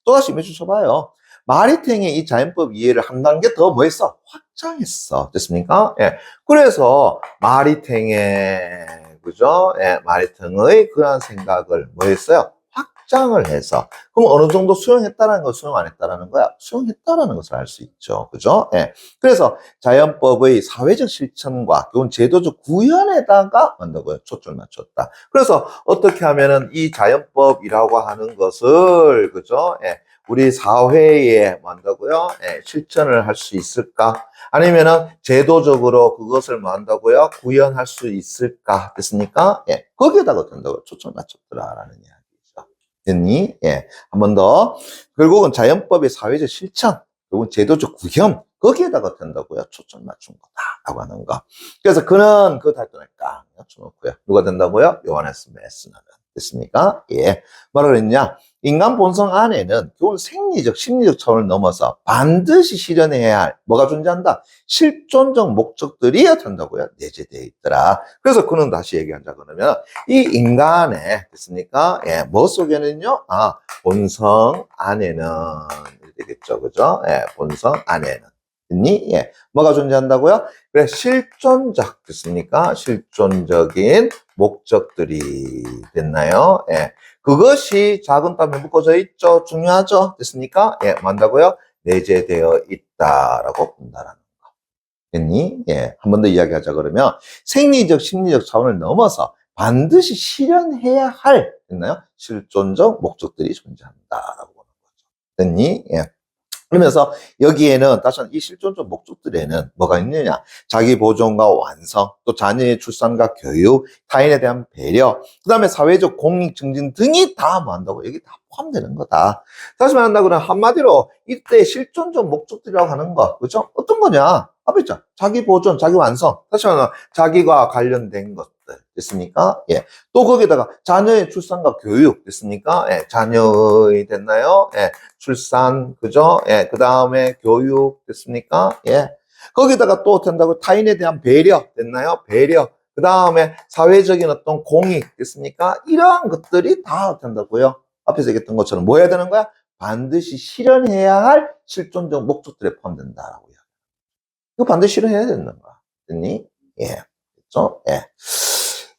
또다시 밑줄 쳐봐요. 마리탱의 이 자연법 이해를 한 단계 더 뭐 했어? 확장했어. 됐습니까? 예. 그래서 마리탱의, 그죠? 예, 마리탱의 그러한 생각을 뭐 했어요? 확장을 해서. 그럼 어느 정도 수용했다라는 거, 수용 안 했다라는 거야? 수용했다라는 것을 알 수 있죠. 그죠? 예. 그래서 자연법의 사회적 실천과 그건 제도적 구현에다가 한다고요. 초점을 맞췄다. 그래서 어떻게 하면은 이 자연법이라고 하는 것을, 그죠? 예. 우리 사회에 뭐 한다고요? 예. 실천을 할 수 있을까? 아니면은 제도적으로 그것을 뭐 한다고요? 구현할 수 있을까? 됐습니까? 예. 거기에다가 어떻게 한다고요? 초점을 맞췄더라라는 이야기. 됐니? 예. 한 번 더. 결국은 자연법의 사회적 실천, 결국은 제도적 구현, 거기에다가 된다고요. 초점 맞춘 거다라고 하는 거. 그래서 그는 그 답변을 딱 맞춰놓고요. 누가 된다고요? 요하네스 메스너는. 됐습니까? 예. 뭐라 그랬냐? 인간 본성 안에는 결국 생리적, 심리적 차원을 넘어서 반드시 실현해야 할, 뭐가 존재한다? 실존적 목적들이 된다고요? 내재되어 있더라. 그래서 그는 다시 얘기한다 그러면, 이 인간의, 됐습니까? 예, 뭐 속에는요? 아, 본성 안에는, 되겠죠. 그죠? 예, 본성 안에는. 됐니? 예. 뭐가 존재한다고요? 그래, 실존적, 됐습니까? 실존적인 목적들이 됐나요? 예. 그것이 작은 땀에 묶어져 있죠. 중요하죠. 됐습니까? 예, 뭐 한다고요? 내재되어 있다라고 본다라는 거. 됐니? 예. 한 번 더 이야기하자 그러면 생리적, 심리적 차원을 넘어서 반드시 실현해야 할, 됐나요? 실존적 목적들이 존재한다라고 보는 거죠. 됐니? 예. 그러면서 여기에는 다시 이 실존적 목적들에는 뭐가 있느냐? 자기 보존과 완성, 또 자녀의 출산과 교육, 타인에 대한 배려, 그 다음에 사회적 공익 증진 등이 다 뭐 한다고? 여기 다 포함되는 거다. 다시 말한다고 그러면 한마디로 이때 실존적 목적들이라고 하는 거, 그죠? 어떤 거냐? 앞에 있죠. 자기 보존, 자기 완성. 다시 말하면 자기가 관련된 것들. 됐습니까? 예. 또 거기다가 자녀의 출산과 교육. 됐습니까? 예. 자녀의 됐나요? 예. 출산, 그죠? 예. 그 다음에 교육. 됐습니까? 예. 거기다가 또 된다고 타인에 대한 배려. 됐나요? 배려. 그 다음에 사회적인 어떤 공익. 됐습니까? 이러한 것들이 다 된다고요. 앞에서 얘기했던 것처럼 뭐 해야 되는 거야? 반드시 실현해야 할 실존적 목적들에 포함된다라고요. 이거 반드시 실현해야 되는 거야. 됐니? 예. 그렇죠? 예.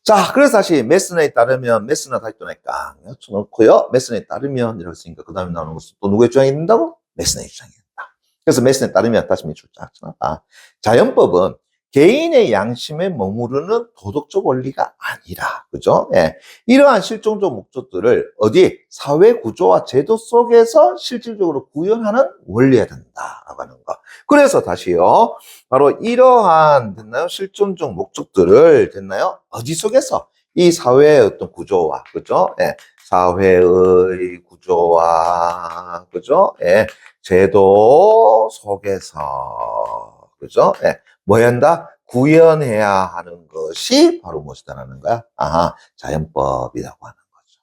자, 그래서 다시 메스너에 따르면, 메스너 다시 또 깡 쳐놓고요. 메스너에 따르면, 이라고 했으니까, 그 다음에 나오는 것은 또 누구의 주장이 된다고? 메스너의 주장이 된다. 그래서 메스너에 따르면, 다시 밑줄 쫙 쳐놨다. 자연법은 개인의 양심에 머무르는 도덕적 원리가 아니라, 그죠? 예. 이러한 실존적 목적들을 어디? 사회 구조와 제도 속에서 실질적으로 구현하는 원리여야 된다라고 하는 거. 그래서 다시요. 바로 이러한, 됐나요? 실존적 목적들을, 됐나요? 어디 속에서? 이 사회의 어떤 구조와, 그죠? 예. 사회의 구조와, 그죠? 예. 제도 속에서, 그죠? 예. 뭐 해야 한다? 구현해야 하는 것이 바로 무엇이다라는 거야? 아하, 자연법이라고 하는 거죠.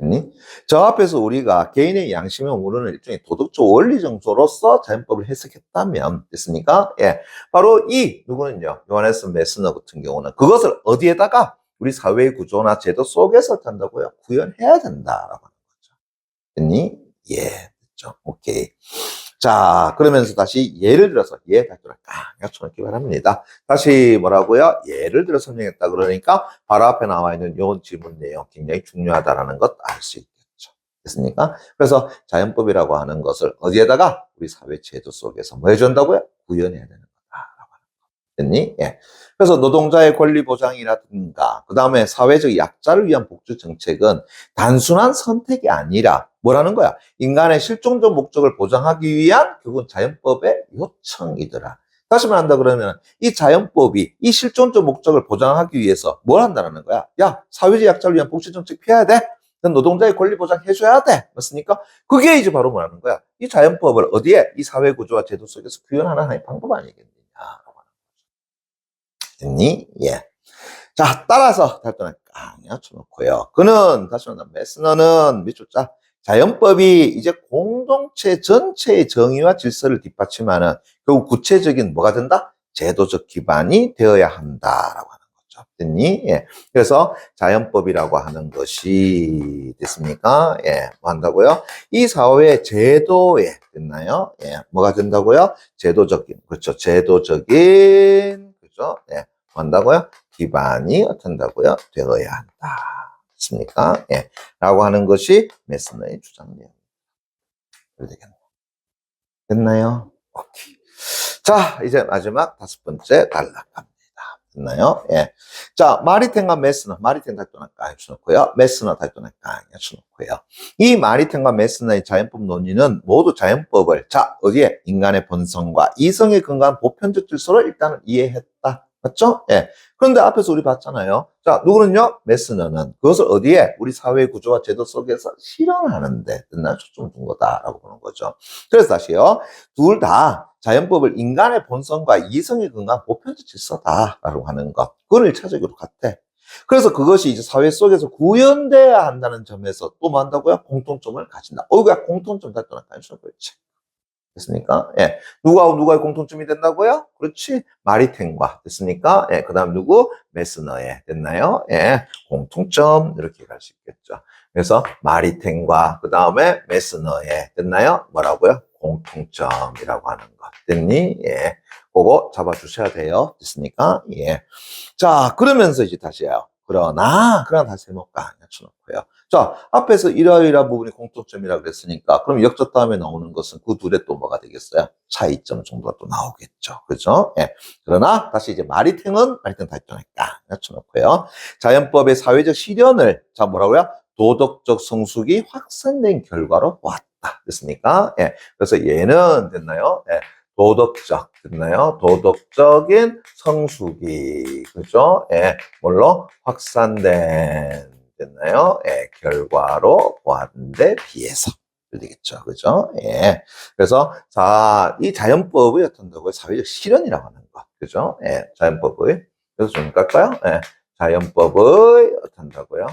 됐니? 저 앞에서 우리가 개인의 양심에 오르는 일종의 도덕적 원리 정서로서 자연법을 해석했다면, 됐습니까? 예. 바로 이, 누구는요? 요하네스 메스너 같은 경우는 그것을 어디에다가 우리 사회의 구조나 제도 속에서 한다고요? 구현해야 된다라고 하는 거죠. 됐니? 예. 됐죠. 오케이. 자, 그러면서 다시 예를 들어서 다시 약속하기 바랍니다. 다시 뭐라고요? 예를 들어 설명했다 그러니까 바로 앞에 나와 있는 요 질문 내용 굉장히 중요하다라는 것 알 수 있겠죠. 됐습니까? 그래서 자연법이라고 하는 것을 어디에다가 우리 사회 제도 속에서 뭐 해준다고요? 구현해야 되는 거다라고 하는 거. 됐니? 예. 그래서 노동자의 권리 보장이라든가 그 다음에 사회적 약자를 위한 복지 정책은 단순한 선택이 아니라 뭐라는 거야? 인간의 실존적 목적을 보장하기 위한 결국은 자연법의 요청이더라. 다시 말한다 그러면 이 자연법이 이 실존적 목적을 보장하기 위해서 뭘 한다는 거야? 야, 사회적 약자를 위한 복지 정책 펴야 돼. 노동자의 권리 보장해줘야 돼. 맞습니까? 그게 이제 바로 뭐라는 거야? 이 자연법을 어디에? 이 사회 구조와 제도 속에서 구현하는 하나의 방법 아니겠느냐. 됐니? 예. 자, 따라서 달동을 깡 쳐놓고요. 그는, 다시 말한다, 메스너는 밑줄자, 자연법이 이제 공동체 전체의 정의와 질서를 뒷받침하는 결국 구체적인 뭐가 된다? 제도적 기반이 되어야 한다라고 하는 거죠. 됐니? 예. 그래서 자연법이라고 하는 것이 됐습니까? 예. 뭐 한다고요? 이 사회의 제도에 됐나요? 예. 뭐가 된다고요? 제도적인, 그렇죠. 제도적인, 그죠? 예. 뭐 한다고요? 기반이 어떤다고요? 되어야 한다. 됐습니까? 예. 라고 하는 것이 메스너의 주장이에요. 그래야 되겠네요. 됐나요? 오케이. 자, 이제 마지막 5번째 단락갑니다. 됐나요? 예. 자, 마리텐과 메스너, 마리텐 달동을 해주놓고요. 메스너 달동을 해주놓고요. 이 마리텐과 메스너의 자연법 논의는 모두 자연법을, 자, 어디에? 인간의 본성과 이성에 근거한 보편적 질서로 일단은 이해했다. 맞죠? 예. 그런데 앞에서 우리 봤잖아요. 자, 누구는요? 메스너는 그것을 어디에? 우리 사회 구조와 제도 속에서 실현하는데 됐나? 초점 둔 거다라고 보는 거죠. 그래서 다시요. 둘 다 자연법을 인간의 본성과 이성에 근거한 보편적 질서다라고 하는 것. 그걸 1차적으로 같아. 그래서 그것이 이제 사회 속에서 구현돼야 한다는 점에서 또 뭐 한다고요? 공통점을 가진다. 이거 공통점 다 떠났다는 거지. 됐습니까? 예. 누가의 공통점이 된다고요? 그렇지. 마리텐과 됐습니까? 예. 그 다음 누구? 메스너의 됐나요? 예. 공통점 이렇게 갈 수 있겠죠. 그래서 마리텐과 그 다음에 메스너의 됐나요? 뭐라고요? 공통점이라고 하는 것. 됐니? 예. 그거 잡아주셔야 돼요. 됐습니까? 예. 자, 그러면서 이제 다시요. 그러나 다시 해볼까? 맞춰놓고요. 자, 앞에서 이러이러한 부분이 공통점이라고 그랬으니까, 그럼 역적 다음에 나오는 것은 그 둘의 또 뭐가 되겠어요? 차이점 정도가 또 나오겠죠. 그죠? 예. 그러나, 다시 이제 마리탱 다시 딱 맞춰놓고요. 자연법의 사회적 실현을, 자, 뭐라고요? 도덕적 성숙이 확산된 결과로 보았다. 됐습니까? 예. 그래서 얘는 됐나요? 예. 도덕적, 됐나요? 도덕적인 성숙이, 그죠? 예, 뭘로? 확산된, 됐나요? 예, 결과로 보았는데 비해서. 되겠죠. 그죠? 예. 그래서, 자, 이 자연법의 어떤다고요? 사회적 실현이라고 하는 것. 그죠? 예, 자연법의. 그래서 좀 깔까요? 예, 자연법의 어떤다고요?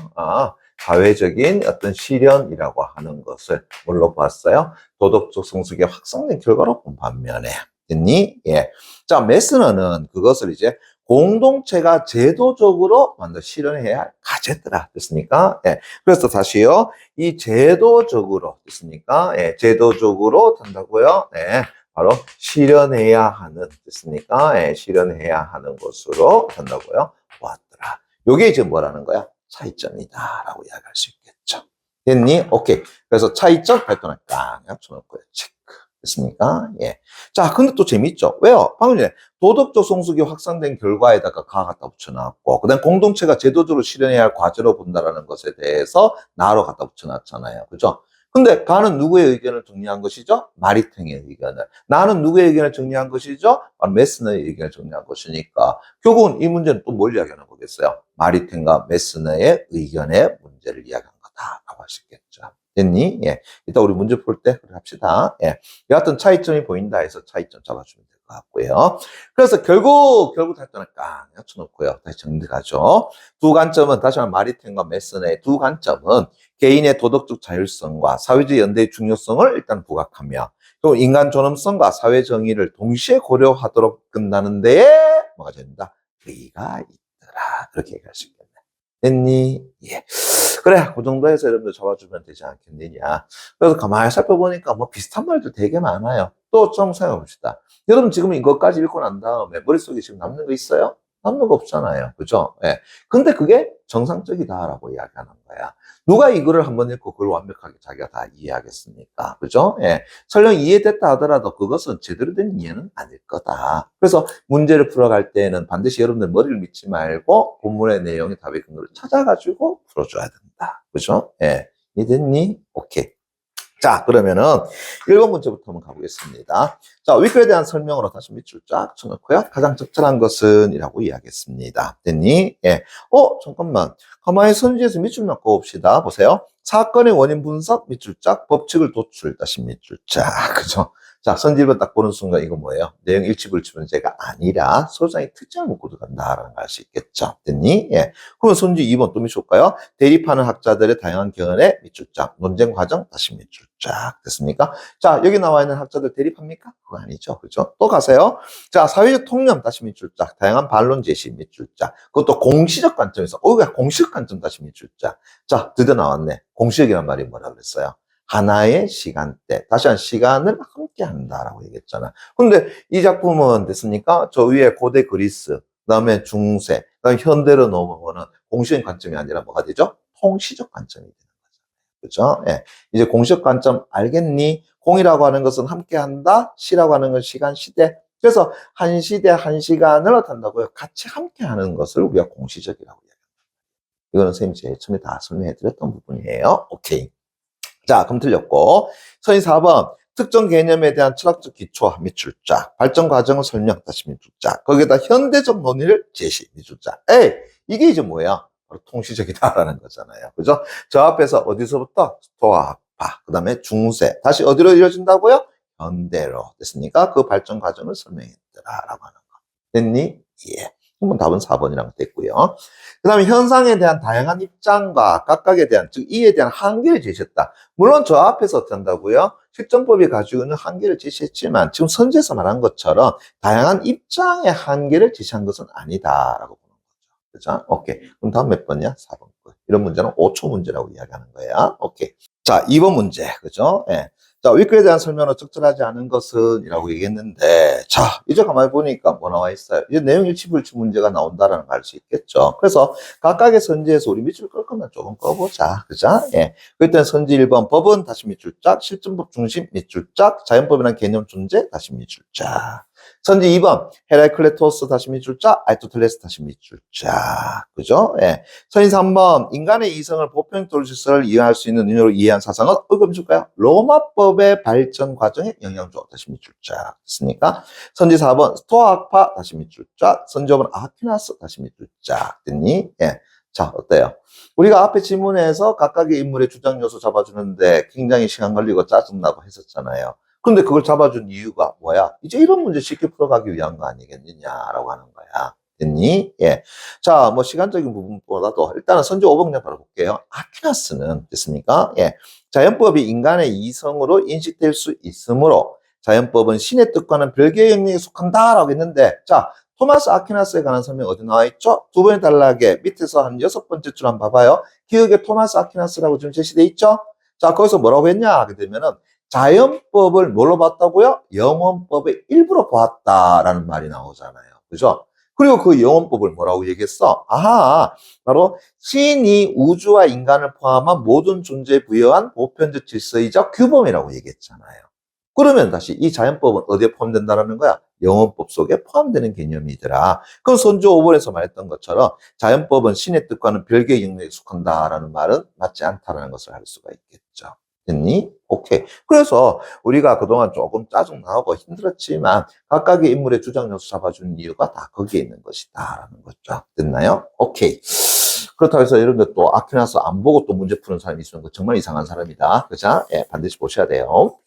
사회적인 어떤 실현이라고 하는 것을 뭘로 봤어요? 도덕적 성숙의 확산된 결과로 본 반면에 됐니? 예. 자, 메스너는 그것을 이제 공동체가 제도적으로 먼저 실현해야 할 과제더라. 됐습니까? 예. 그래서 다시요. 이 제도적으로 됐습니까? 예. 제도적으로 된다고요? 예. 바로 실현해야 하는 됐습니까? 예. 실현해야 하는 것으로 된다고요? 보았더라. 요게 이제 뭐라는 거야? 차이점이다라고 이야기할 수 있겠죠. 됐니? 오케이. 그래서 차이점 발전을 깡 합쳐놓고요. 체크. 됐습니까? 예. 자, 근데 또 재밌죠? 왜요? 방금 전에 도덕적 성숙이 확산된 결과에다가 가 갖다 붙여놨고, 그 다음 공동체가 제도적으로 실현해야 할 과제로 본다라는 것에 대해서 나로 갖다 붙여놨잖아요. 그죠? 근데 가는 누구의 의견을 정리한 것이죠? 마리탱의 의견을. 나는 누구의 의견을 정리한 것이죠? 메스너의 의견을 정리한 것이니까. 결국은 이 문제는 또 뭘 이야기하는 거겠어요? 마리탱과 메스너의 의견의 문제를 이야기한 거다라고 할 수 있겠죠. 됐니? 예. 이따 우리 문제 풀 때 합시다. 예. 여하튼 차이점이 보인다 해서 차이점 잡아주면 될 것 같고요. 그래서 결국 탈단을 깡 맞춰놓고요. 다시 정리가죠. 두 관점은, 다시 말하면 마리탱과 메슨의 두 관점은 개인의 도덕적 자율성과 사회적 연대의 중요성을 일단 부각하며, 또 인간 존엄성과 사회 정의를 동시에 고려하도록 끝나는 데에 뭐가 된다? 의의가 있더라. 그렇게 얘기할 수 있겠네. 됐니? 예. 그래, 그 정도에서 여러분들 잡아주면 되지 않겠느냐. 그래서 가만히 살펴보니까 뭐 비슷한 말들 되게 많아요. 또 좀 생각해봅시다. 여러분 지금 이것까지 읽고 난 다음에 머릿속에 지금 남는 거 있어요? 남는 거 없잖아요. 그죠? 예. 근데 그게 정상적이다라고 이야기하는 거야. 누가 이거를 한번 읽고 그걸 완벽하게 자기가 다 이해하겠습니까? 그죠? 예. 설령 이해됐다 하더라도 그것은 제대로 된 이해는 아닐 거다. 그래서 문제를 풀어갈 때에는 반드시 여러분들 머리를 믿지 말고 본문의 내용의 답의 근거를 찾아가지고 풀어줘야 된다. 그죠? 예. 이해됐니? 오케이. 자, 그러면은 1번 문제부터 한번 가보겠습니다. 자, 위글에 대한 설명으로 다시 밑줄 쫙 쳐놓고요. 가장 적절한 것은 이라고 이야기했습니다. 됐니? 예. 잠깐만. 가만히 선지에서 밑줄만 그어봅시다. 보세요. 사건의 원인 분석, 밑줄 쫙, 법칙을 도출, 다시 밑줄 쫙. 그죠? 자, 선지 1번 딱 보는 순간 이거 뭐예요? 내용 일치불치 문제가 아니라 소장의 특징을 묻고 들어간다라는 걸 알 수 있겠죠. 됐니? 예. 그러면 선지 2번 또 밑줄 볼까요? 대립하는 학자들의 다양한 견해, 밑줄 쫙. 논쟁 과정, 다시 밑줄 쫙. 됐습니까? 자, 여기 나와 있는 학자들 대립합니까? 그거 아니죠. 그죠? 또 가세요. 자, 사회적 통념, 다시 밑줄 쫙. 다양한 반론 제시, 밑줄 쫙. 그것도 공시적 관점에서, 공시적 관점, 다시 밑줄 쫙. 자, 드디어 나왔네. 공시적이란 말이 뭐라 그랬어요? 하나의 시간대, 다시 한 시간을 함께 한다라고 얘기했잖아. 근데 이 작품은 됐습니까? 저 위에 고대 그리스, 그 다음에 중세, 그 다음에 현대로 넘어오는 공시적 관점이 아니라 뭐가 되죠? 통시적 관점이 되는 거잖아요. 그죠? 예. 이제 공시적 관점 알겠니? 공이라고 하는 것은 함께 한다, 시라고 하는 건 시간, 시대. 그래서 한 시대, 한 시간을 어떻다고요? 같이 함께 하는 것을 우리가 공시적이라고 얘기합니다. 이거는 선생님이 제일 처음에 다 설명해 드렸던 부분이에요. 오케이. 자, 그럼 틀렸고. 선이 4번. 특정 개념에 대한 철학적 기초, 밑줄 쫙. 발전 과정을 설명, 다시 밑줄 쫙. 거기에다 현대적 논의를 제시, 밑줄 쫙. 이게 이제 뭐야? 바로 통시적이다라는 거잖아요. 그죠? 저 앞에서 어디서부터? 스토아파. 그 다음에 중세. 다시 어디로 이어진다고요? 현대로. 됐습니까? 그 발전 과정을 설명했더라라고 하는 거. 됐니? 예. 그러면 답은 4번이라고 됐고요. 그 다음에 현상에 대한 다양한 입장과 각각에 대한, 즉 이에 대한 한계를 제시했다. 물론 저 앞에서 어떻게 한다고요? 실전법이 가지고 있는 한계를 제시했지만 지금 선지에서 말한 것처럼 다양한 입장의 한계를 제시한 것은 아니다라고 보는 거죠. 그죠? 오케이. 그럼 다음 몇 번이야? 4번. 이런 문제는 5초 문제라고 이야기하는 거야. 오케이. 자, 2번 문제. 그죠? 예. 자, 위글에 대한 설명으로 적절하지 않은 것은 이라고 얘기했는데, 자, 이제 가만히 보니까 뭐 나와 있어요? 이제 내용 일치불치 문제가 나온다라는 걸 알 수 있겠죠. 그래서 각각의 선지에서 우리 밑줄 끌 거면 조금 꺼보자. 그죠? 예. 그때 선지 1번 법은 다시 밑줄 짝, 실전법 중심 밑줄 짝, 자연법이라는 개념 존재 다시 밑줄 짝. 선지 2번 헤라클레토스 다시 밑줄 짝, 아리스토텔레스 다시 밑줄 짝. 그죠? 예. 선지 3번 인간의 이성을 보편적으로 질서를 이해할 수 있는 의미로 이해한 사상은 그럼 줄까요? 로마법의 발전 과정에 영향 줘. 다시 밑줄 짝. 됐습니까? 선지 4번 스토아 학파 다시 밑줄 짝. 선지 5번 아퀴나스 다시 밑줄 짝. 됐니? 예. 자, 어때요? 우리가 앞에 지문에서 각각의 인물의 주장 요소 잡아주는데 굉장히 시간 걸리고 짜증나고 했었잖아요. 근데 그걸 잡아준 이유가 뭐야? 이제 이런 문제 쉽게 풀어가기 위한 거 아니겠느냐라고 하는 거야. 됐니? 예. 자, 뭐 시간적인 부분보다도 일단은 선지 5번 그냥 바로 볼게요. 아퀴나스는 됐습니까? 예. 자연법이 인간의 이성으로 인식될 수 있으므로 자연법은 신의 뜻과는 별개의 영역에 속한다라고 했는데, 자, 토마스 아퀴나스에 관한 설명 어디 나와 있죠? 두 번이 단락에 밑에서 한 6번째 줄 한번 봐봐요. 기억에 토마스 아퀴나스라고 지금 제시돼 있죠? 자, 거기서 뭐라고 했냐 하게 되면은 자연법을 뭘로 봤다고요? 영원법의 일부로 보았다라는 말이 나오잖아요. 그죠? 그리고 그 영원법을 뭐라고 얘기했어? 아하, 바로 신이 우주와 인간을 포함한 모든 존재에 부여한 보편적 질서이자 규범이라고 얘기했잖아요. 그러면 다시 이 자연법은 어디에 포함된다라는 거야? 영어법 속에 포함되는 개념이더라. 그럼 선조 5번에서 말했던 것처럼 자연법은 신의 뜻과는 별개의 영역에 속한다라는 말은 맞지 않다라는 것을 알 수가 있겠죠. 됐니? 오케이. 그래서 우리가 그동안 조금 짜증나고 힘들었지만 각각의 인물의 주장 요소 잡아주는 이유가 다 거기에 있는 것이다라는 거죠. 됐나요? 오케이. 그렇다고 해서 이런 것도 아퀴나스 안 보고 또 문제 푸는 사람이 있으면 그 정말 이상한 사람이다. 그죠? 예, 반드시 보셔야 돼요.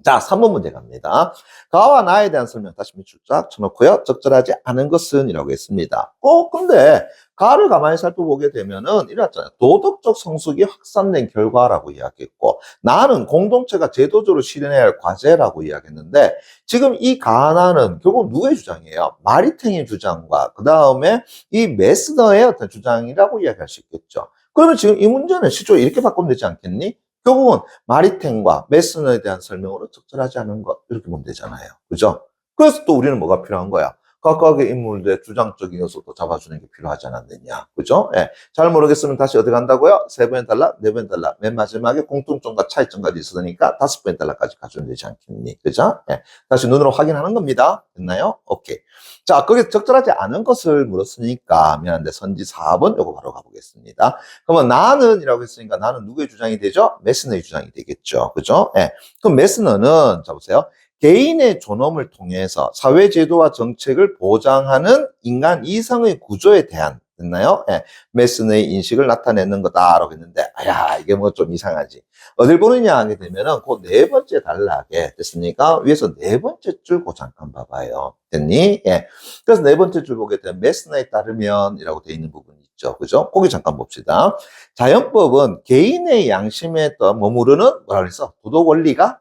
자, 3번 문제 갑니다. 가와 나에 대한 설명 다시 밑줄 쫙 쳐놓고요. 적절하지 않은 것은 이라고 했습니다. 근데 가를 가만히 살펴보게 되면은 이랬잖아요. 도덕적 성숙이 확산된 결과라고 이야기했고 나는 공동체가 제도적으로 실현해야 할 과제라고 이야기했는데 지금 이 가나는 결국 누구의 주장이에요? 마리탱의 주장과 그 다음에 이 메스너의 어떤 주장이라고 이야기할 수 있겠죠. 그러면 지금 이 문제는 시조 이렇게 바꾸면 되지 않겠니? 결국은 마리탱과 메스너에 대한 설명으로 적절하지 않은 것 이렇게 보면 되잖아요. 그죠? 그래서 또 우리는 뭐가 필요한 거야? 각각의 인물들의 주장적인 요소도 잡아주는 게 필요하지 않았느냐. 그죠? 예. 잘 모르겠으면 다시 어디 간다고요? 3번 달러, 4번 달러. 맨 마지막에 공통점과 차이점까지 있으니까 5번 달러까지 가져오면 되지 않겠니? 그죠? 예. 다시 눈으로 확인하는 겁니다. 됐나요? 오케이. 자, 거기서 적절하지 않은 것을 물었으니까 미안한데 선지 4번 요거 바로 가보겠습니다. 그러면 나는 이라고 했으니까 나는 누구의 주장이 되죠? 메스너의 주장이 되겠죠. 그죠? 예. 그럼 메스너는 자 보세요. 개인의 존엄을 통해서 사회제도와 정책을 보장하는 인간 이상의 구조에 대한 됐나요? 예. 메스너의 인식을 나타내는 거다라고 했는데 아야 이게 뭐 좀 이상하지. 어딜 보느냐 하게 되면은 그 네 번째 단락에 됐습니까? 위에서 네 번째 줄 그 잠깐 봐봐요. 됐니? 예. 그래서 네 번째 줄 보게 되면 메스너에 따르면 이라고 되어 있는 부분이 있죠. 그죠? 거기 잠깐 봅시다. 자연법은 개인의 양심에 머무르는 뭐라 그랬어? 도덕 원리가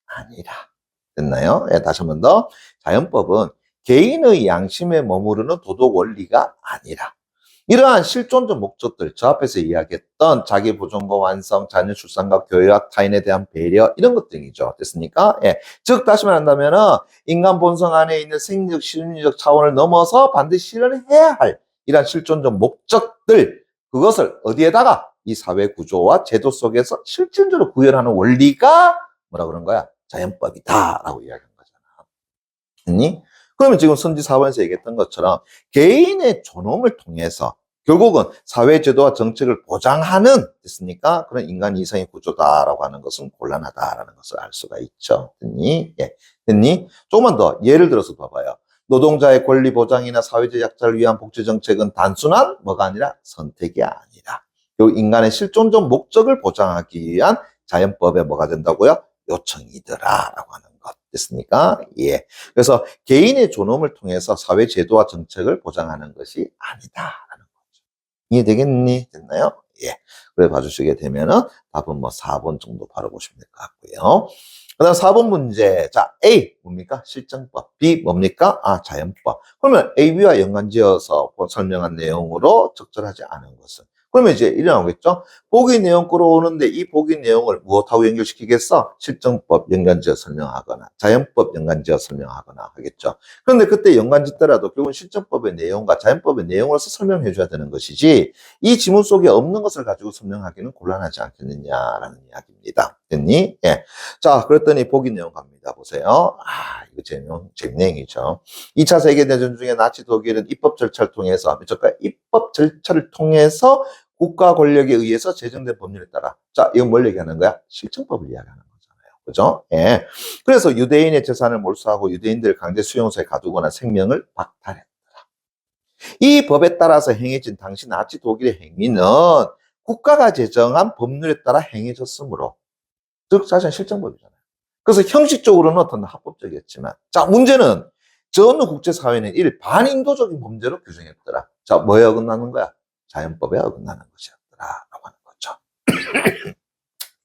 아니라. 됐나요? 예, 다시 한 번 더. 자연법은 개인의 양심에 머무르는 도덕 원리가 아니라 이러한 실존적 목적들, 저 앞에서 이야기했던 자기 보존과 완성, 자녀 출산과 교육, 타인에 대한 배려 이런 것들이죠. 됐습니까? 예. 즉 다시 말한다면은 인간 본성 안에 있는 생리적, 심리적 차원을 넘어서 반드시 실현해야 할 이러한 실존적 목적들 그것을 어디에다가 이 사회 구조와 제도 속에서 실질적으로 구현하는 원리가 뭐라 그런 거야? 자연법이다라고 이야기한 거잖아. 됐니? 그러면 지금 선지 4번에서 얘기했던 것처럼 개인의 존엄을 통해서 결국은 사회제도와 정책을 보장하는 됐습니까? 그런 인간 이상의 구조다라고 하는 것은 곤란하다라는 것을 알 수가 있죠. 됐니? 예. 됐니? 조금만 더 예를 들어서 봐봐요. 노동자의 권리 보장이나 사회적 약자를 위한 복지 정책은 단순한 뭐가 아니라 선택이 아니라 요 인간의 실존적 목적을 보장하기 위한 자연법에 뭐가 된다고요? 요청이더라라고 하는 것 됐습니까? 예. 그래서 개인의 존엄을 통해서 사회 제도와 정책을 보장하는 것이 아니다라는 거죠. 이해되겠니? 됐나요? 예. 그래 봐주시게 되면은 답은 뭐 4번 정도 바로 보시면 될 것 같고요. 그 다음 4번 문제. 자, A 뭡니까? 실정법. B 뭡니까? 자연법. 그러면 A, B와 연관지어서 설명한 내용으로 적절하지 않은 것은 그러면 이제 이래 나오겠죠? 보기 내용 끌어오는데 이 보기 내용을 무엇하고 연결시키겠어? 실정법 연관지어 설명하거나 자연법 연관지어 설명하거나 하겠죠. 그런데 그때 연관짓더라도 결국은 실정법의 내용과 자연법의 내용으로서 설명해 줘야 되는 것이지 이 지문 속에 없는 것을 가지고 설명하기는 곤란하지 않겠느냐라는 이야기입니다. 됐니? 예. 자, 그랬더니 보기 내용 갑니다. 보세요. 이거 재밌는 얘기죠. 2차 세계대전 중에 나치 독일은 입법 절차를 통해서, 입법 절차를 통해서 국가 권력에 의해서 제정된 법률에 따라. 자, 이건 뭘 얘기하는 거야? 실정법을 이야기하는 거잖아요. 그죠? 예. 그래서 유대인의 재산을 몰수하고 유대인들을 강제 수용소에 가두거나 생명을 박탈했더라. 이 법에 따라서 행해진 당시 나치 독일의 행위는 국가가 제정한 법률에 따라 행해졌으므로, 즉, 사실은 실정법이잖아요. 그래서 형식적으로는 어떤 합법적이었지만, 자, 문제는 저 어느 국제사회는 이를 반인도적인 범죄로 규정했더라. 자, 뭐에 어긋나는 거야? 자연법에 어긋나는 것이었더라. 라고 하는 거죠.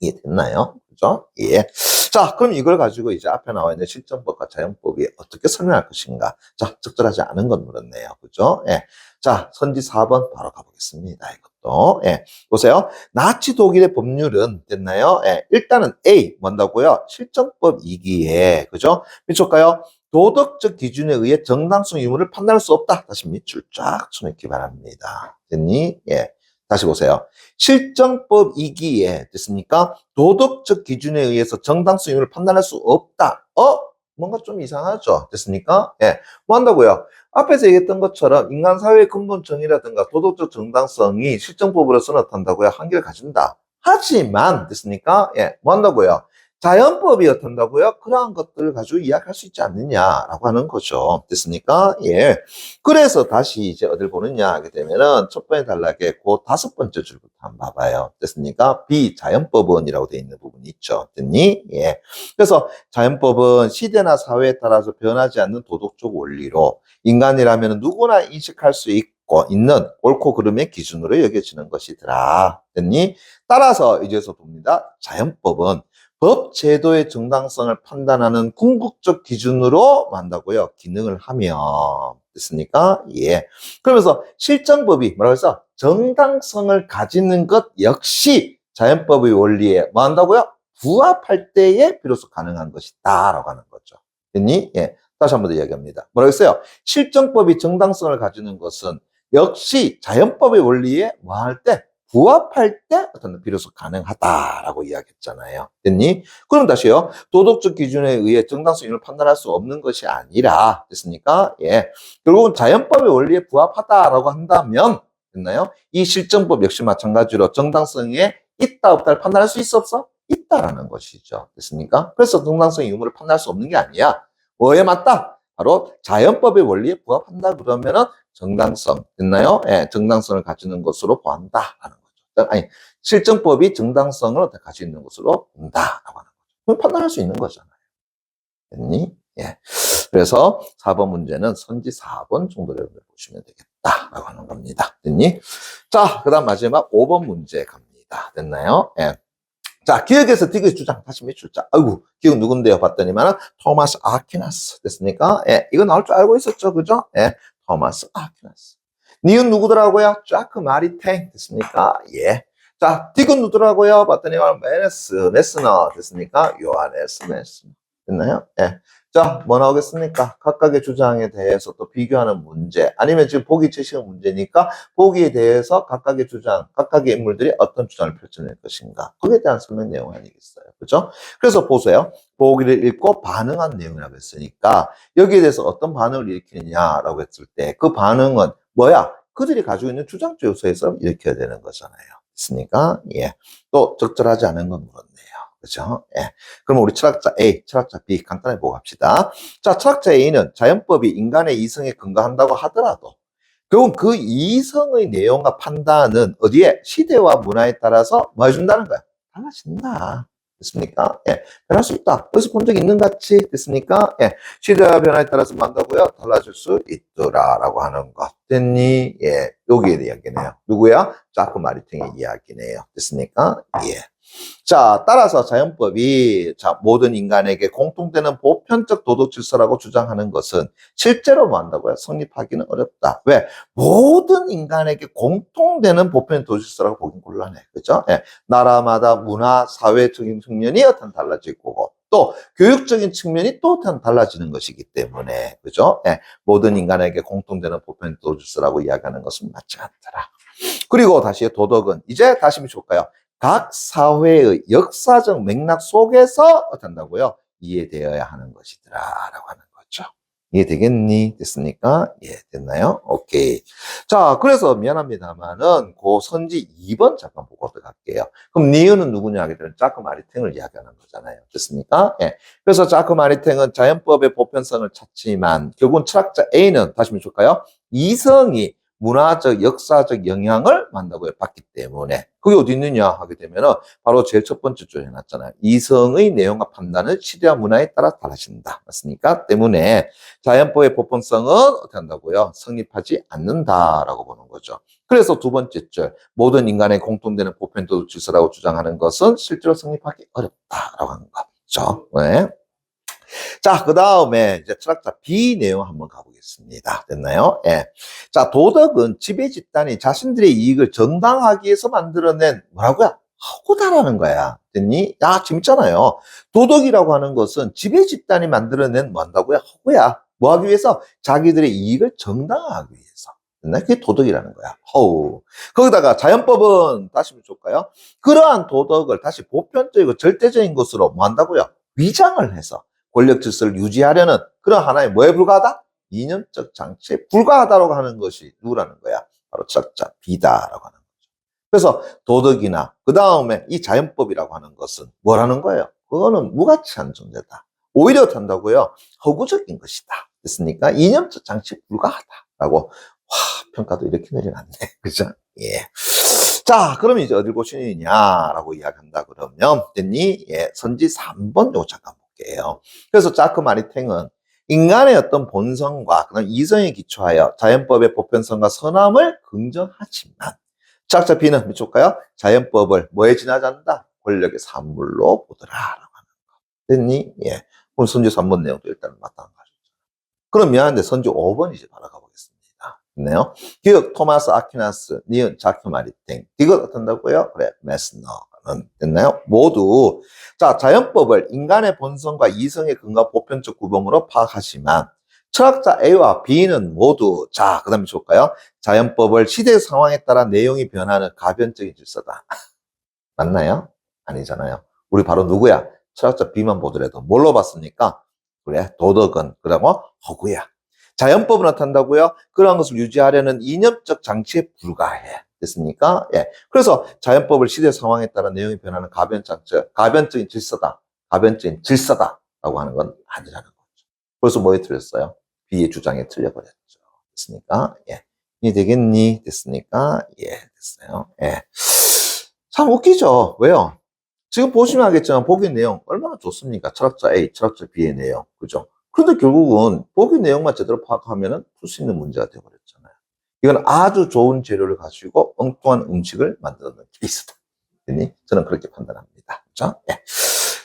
이해됐나요? 그죠? 예. 자, 그럼 이걸 가지고 이제 앞에 나와 있는 실정법과 자연법이 어떻게 설명할 것인가? 자, 적절하지 않은 건 물었네요. 그죠? 예. 자, 선지 4번 바로 가보겠습니다. 이것도. 예. 보세요. 나치 독일의 법률은 됐나요? 예. 일단은 A, 뭔다고요? 실정법이기에, 그죠? 미쳤까요? 도덕적 기준에 의해 정당성 유무를 판단할 수 없다. 다시 밑줄 쫙 쳐놓기 바랍니다. 됐니? 예. 다시 보세요. 실정법이기에 됐습니까? 도덕적 기준에 의해서 정당성 유무를 판단할 수 없다. 뭔가 좀 이상하죠? 됐습니까? 예. 뭐 한다고요? 앞에서 얘기했던 것처럼 인간 사회의 근본 정의라든가 도덕적 정당성이 실정법으로서 나타난다고요? 한계를 가진다. 하지만 됐습니까? 예. 뭐 한다고요? 자연법이 어떤다고요? 그러한 것들을 가지고 이야기할 수 있지 않느냐라고 하는 거죠. 됐습니까? 예. 그래서 다시 이제 어딜 보느냐 하게 되면은 첫 번째 단락에 그 다섯 번째 줄부터 한번 봐봐요. 됐습니까? 비자연법원이라고 되어 있는 부분이 있죠. 됐니? 예. 그래서 자연법은 시대나 사회에 따라서 변하지 않는 도덕적 원리로 인간이라면 누구나 인식할 수 있고 있는 옳고 그름의 기준으로 여겨지는 것이더라. 됐니? 따라서 이제서 봅니다. 자연법은 법 제도의 정당성을 판단하는 궁극적 기준으로 한다고요. 기능을 하며. 됐습니까? 예. 그러면서 실정법이 뭐라고 해서 정당성을 가지는 것 역시 자연법의 원리에 뭐 한다고요? 부합할 때에 비로소 가능한 것이다. 라고 하는 거죠. 됐니? 예. 다시 한 번 더 이야기합니다. 뭐라고 했어요? 실정법이 정당성을 가지는 것은 역시 자연법의 원리에 뭐 할 때? 부합할 때 어떤 비로소 가능하다라고 이야기했잖아요. 됐니? 그럼 다시요. 도덕적 기준에 의해 정당성을 판단할 수 없는 것이 아니라 됐습니까? 예. 결국은 자연법의 원리에 부합하다라고 한다면 됐나요? 이 실정법 역시 마찬가지로 정당성에 있다 없다를 판단할 수 있어 없어? 있다라는 것이죠. 됐습니까? 그래서 정당성의 유무를 판단할 수 없는 게 아니야. 뭐에 맞다? 바로 자연법의 원리에 부합한다 그러면은 정당성 됐나요? 예, 정당성을 가지는 것으로 보한다라는 거죠. 아니, 실정법이 정당성을 가지고 있는 것으로 본다라고 하는 거죠. 그럼 판단할 수 있는 거잖아요. 됐니? 예. 그래서 4번 문제는 선지 4번 정도를 보시면 되겠다라고 하는 겁니다. 됐니? 자, 그 다음 마지막 5번 문제 갑니다. 됐나요? 예. 자, 기억에서 디귿 주장 다시 몇 줄자. 아이고, 기억 누군데요? 봤더니만 토마스 아퀴나스 됐습니까? 예, 이거 나올 줄 알고 있었죠, 그죠? 예, 토마스 아퀴나스. 니은 누구더라고요? 자크 마리탱 됐습니까? 예. 자, 디귿 누구더라고요? 봤더니만 메스너 됐습니까? 요하네스 메스너 됐나요? 예. 자, 뭐 나오겠습니까? 각각의 주장에 대해서 또 비교하는 문제, 아니면 지금 보기 제시한 문제니까 보기에 대해서 각각의 주장, 각각의 인물들이 어떤 주장을 펼쳐낼 것인가. 거기에 대한 설명 내용 아니겠어요. 그죠? 그래서 보세요. 보기를 읽고 반응한 내용이라고 했으니까 여기에 대해서 어떤 반응을 일으키느냐라고 했을 때 그 반응은 뭐야? 그들이 가지고 있는 주장적 요소에서 일으켜야 되는 거잖아요. 있습니까? 예. 또 적절하지 않은 건 물었네요. 그죠? 예. 그럼 우리 철학자 A, 철학자 B 간단하게 보고 갑시다. 자, 철학자 A는 자연법이 인간의 이성에 근거한다고 하더라도 결국 그 이성의 내용과 판단은 어디에? 시대와 문화에 따라서 뭐 해준다는 거야? 달라진다. 됐습니까? 예. 변할 수 있다. 어디서 본 적 있는 같이 됐습니까? 예. 시대와 변화에 따라서 뭐 한다고요? 달라질 수 있더라라고 하는 것. 됐니? 예. 여기에 대한 이야기네요. 누구야? 자크 마리탱의 이야기네요. 됐습니까? 예. 자, 따라서 자연법이 모든 인간에게 공통되는 보편적 도덕 질서라고 주장하는 것은 실제로 뭐 한다고요? 성립하기는 어렵다. 왜? 모든 인간에게 공통되는 보편적 도덕 질서라고 보긴 곤란해. 그죠? 예. 나라마다 문화, 사회적인 측면이 어떤 달라질 거고, 또 교육적인 측면이 또 어떤 달라지는 것이기 때문에, 그죠? 예. 모든 인간에게 공통되는 보편적 도덕 질서라고 이야기하는 것은 맞지 않더라. 그리고 다시 도덕은 이제 다시 볼까요? 각 사회의 역사적 맥락 속에서 어떤다고요? 이해되어야 하는 것이더라 라고 하는 거죠. 이해되겠니? 됐습니까? 예, 됐나요? 오케이. 자, 그래서 미안합니다만은 그 선지 2번 잠깐 보고 들어갈게요. 그럼 니은은 누구냐 하게 되면 자크 마리탱을 이야기하는 거잖아요. 됐습니까? 예. 그래서 자크 마리탱은 자연법의 보편성을 찾지만 결국은 철학자 A는 다시 볼까요? 이성이 문화적, 역사적 영향을 만다고요. 받기 때문에. 그게 어디 있느냐 하게 되면은 바로 제일 첫 번째 줄에 해놨잖아요. 이성의 내용과 판단은 시대와 문화에 따라 달라진다. 맞습니까? 때문에 자연법의 보편성은 어떻게 한다고요? 성립하지 않는다라고 보는 거죠. 그래서 두 번째 줄, 모든 인간의 공통되는 보편도덕 질서라고 주장하는 것은 실제로 성립하기 어렵다라고 하는 거죠. 네. 자, 그 다음에 이제 철학자 B 내용 한번 가보겠습니다. 됐나요? 예. 자, 도덕은 지배 집단이 자신들의 이익을 정당하기 위해서 만들어낸 뭐라고요? 허구다라는 거야. 됐니? 야, 재밌잖아요. 도덕이라고 하는 것은 지배 집단이 만들어낸 뭐 한다고요? 허구야. 뭐 하기 위해서? 자기들의 이익을 정당화하기 위해서. 그게 도덕이라는 거야. 허우. 거기다가 자연법은 다시 볼까요? 그러한 도덕을 다시 보편적이고 절대적인 것으로 뭐 한다고요? 위장을 해서 권력 질서를 유지하려는 그런 하나의 뭐에 불과하다? 이념적 장치에 불과하다라고 하는 것이 누구라는 거야? 바로 철학자 B다라고 하는 거죠. 그래서 도덕이나 그 다음에 이 자연법이라고 하는 것은 뭐라는 거예요? 그거는 무가치한 존재다. 오히려 한다고요? 허구적인 것이다. 됐습니까? 이념적 장치에 불과하다라고 평가도 이렇게 내려놨네. 그죠? 예. 자, 그러면 이제 어딜 보시느냐라고 이야기한다 그러면, 됐니? 예, 선지 3번 요 잠깐 볼게요. 그래서 자크 마리탱은 인간의 어떤 본성과 그다음 이성에 기초하여 자연법의 보편성과 선함을 긍정하지만, 철학자 B는 미쳐볼까요? 자연법을 뭐에 지나지 않는다? 권력의 산물로 보더라라고 하는 거. 됐니? 예. 그럼 선지 3번 내용도 일단은 마땅하죠. 그럼 미안한데 선지 5번 이제 바라가 보겠습니다. 있네요. 기억 토마스 아퀴나스, 니은 자크 마리탱. 이걸 어떤다고요? 그래, 메스너는 됐나요? 모두 자 자연법을 인간의 본성과 이성의 근거 보편적 구범으로 파악하지만 철학자 A와 B는 모두 자 그다음에 볼까요? 자연법을 시대 상황에 따라 내용이 변하는 가변적인 질서다. 맞나요? 아니잖아요. 우리 바로 누구야? 철학자 B만 보더라도 뭘로 봤습니까? 그래, 도덕은 그러고 허구야. 자연법은 어떻다고요? 그러한 것을 유지하려는 이념적 장치에 불과해. 됐습니까? 예. 그래서 자연법을 시대 상황에 따라 내용이 변하는 가변적인 질서다. 가변적인 질서다라고 하는 건 아니라는 거죠. 그래서 뭐에 틀렸어요? B의 주장에 틀려버렸죠. 됐습니까? 예. 이해되겠니? 됐습니까? 예, 됐어요. 예. 참 웃기죠? 왜요? 지금 보시면 알겠지만 보기 내용 얼마나 좋습니까? 철학자 A, 철학자 B의 내용. 그죠? 그런데 결국은 보기 내용만 제대로 파악하면 풀 수 있는 문제가 되어버렸잖아요. 이건 아주 좋은 재료를 가지고 엉뚱한 음식을 만드는 케이스다. 저는 그렇게 판단합니다. 그죠? 예.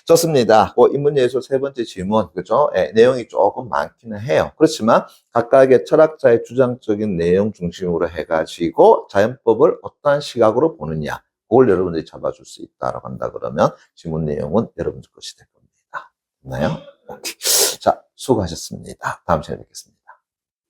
좋습니다. 인문예술 세 번째 질문. 그죠? 예, 내용이 조금 많기는 해요. 그렇지만 각각의 철학자의 주장적인 내용 중심으로 해가지고 자연법을 어떠한 시각으로 보느냐. 그걸 여러분들이 잡아줄 수 있다라고 한다 그러면 질문 내용은 여러분들 것이 될 겁니다. 됐나요? 오케이. 자, 수고하셨습니다. 다음 시간에 뵙겠습니다.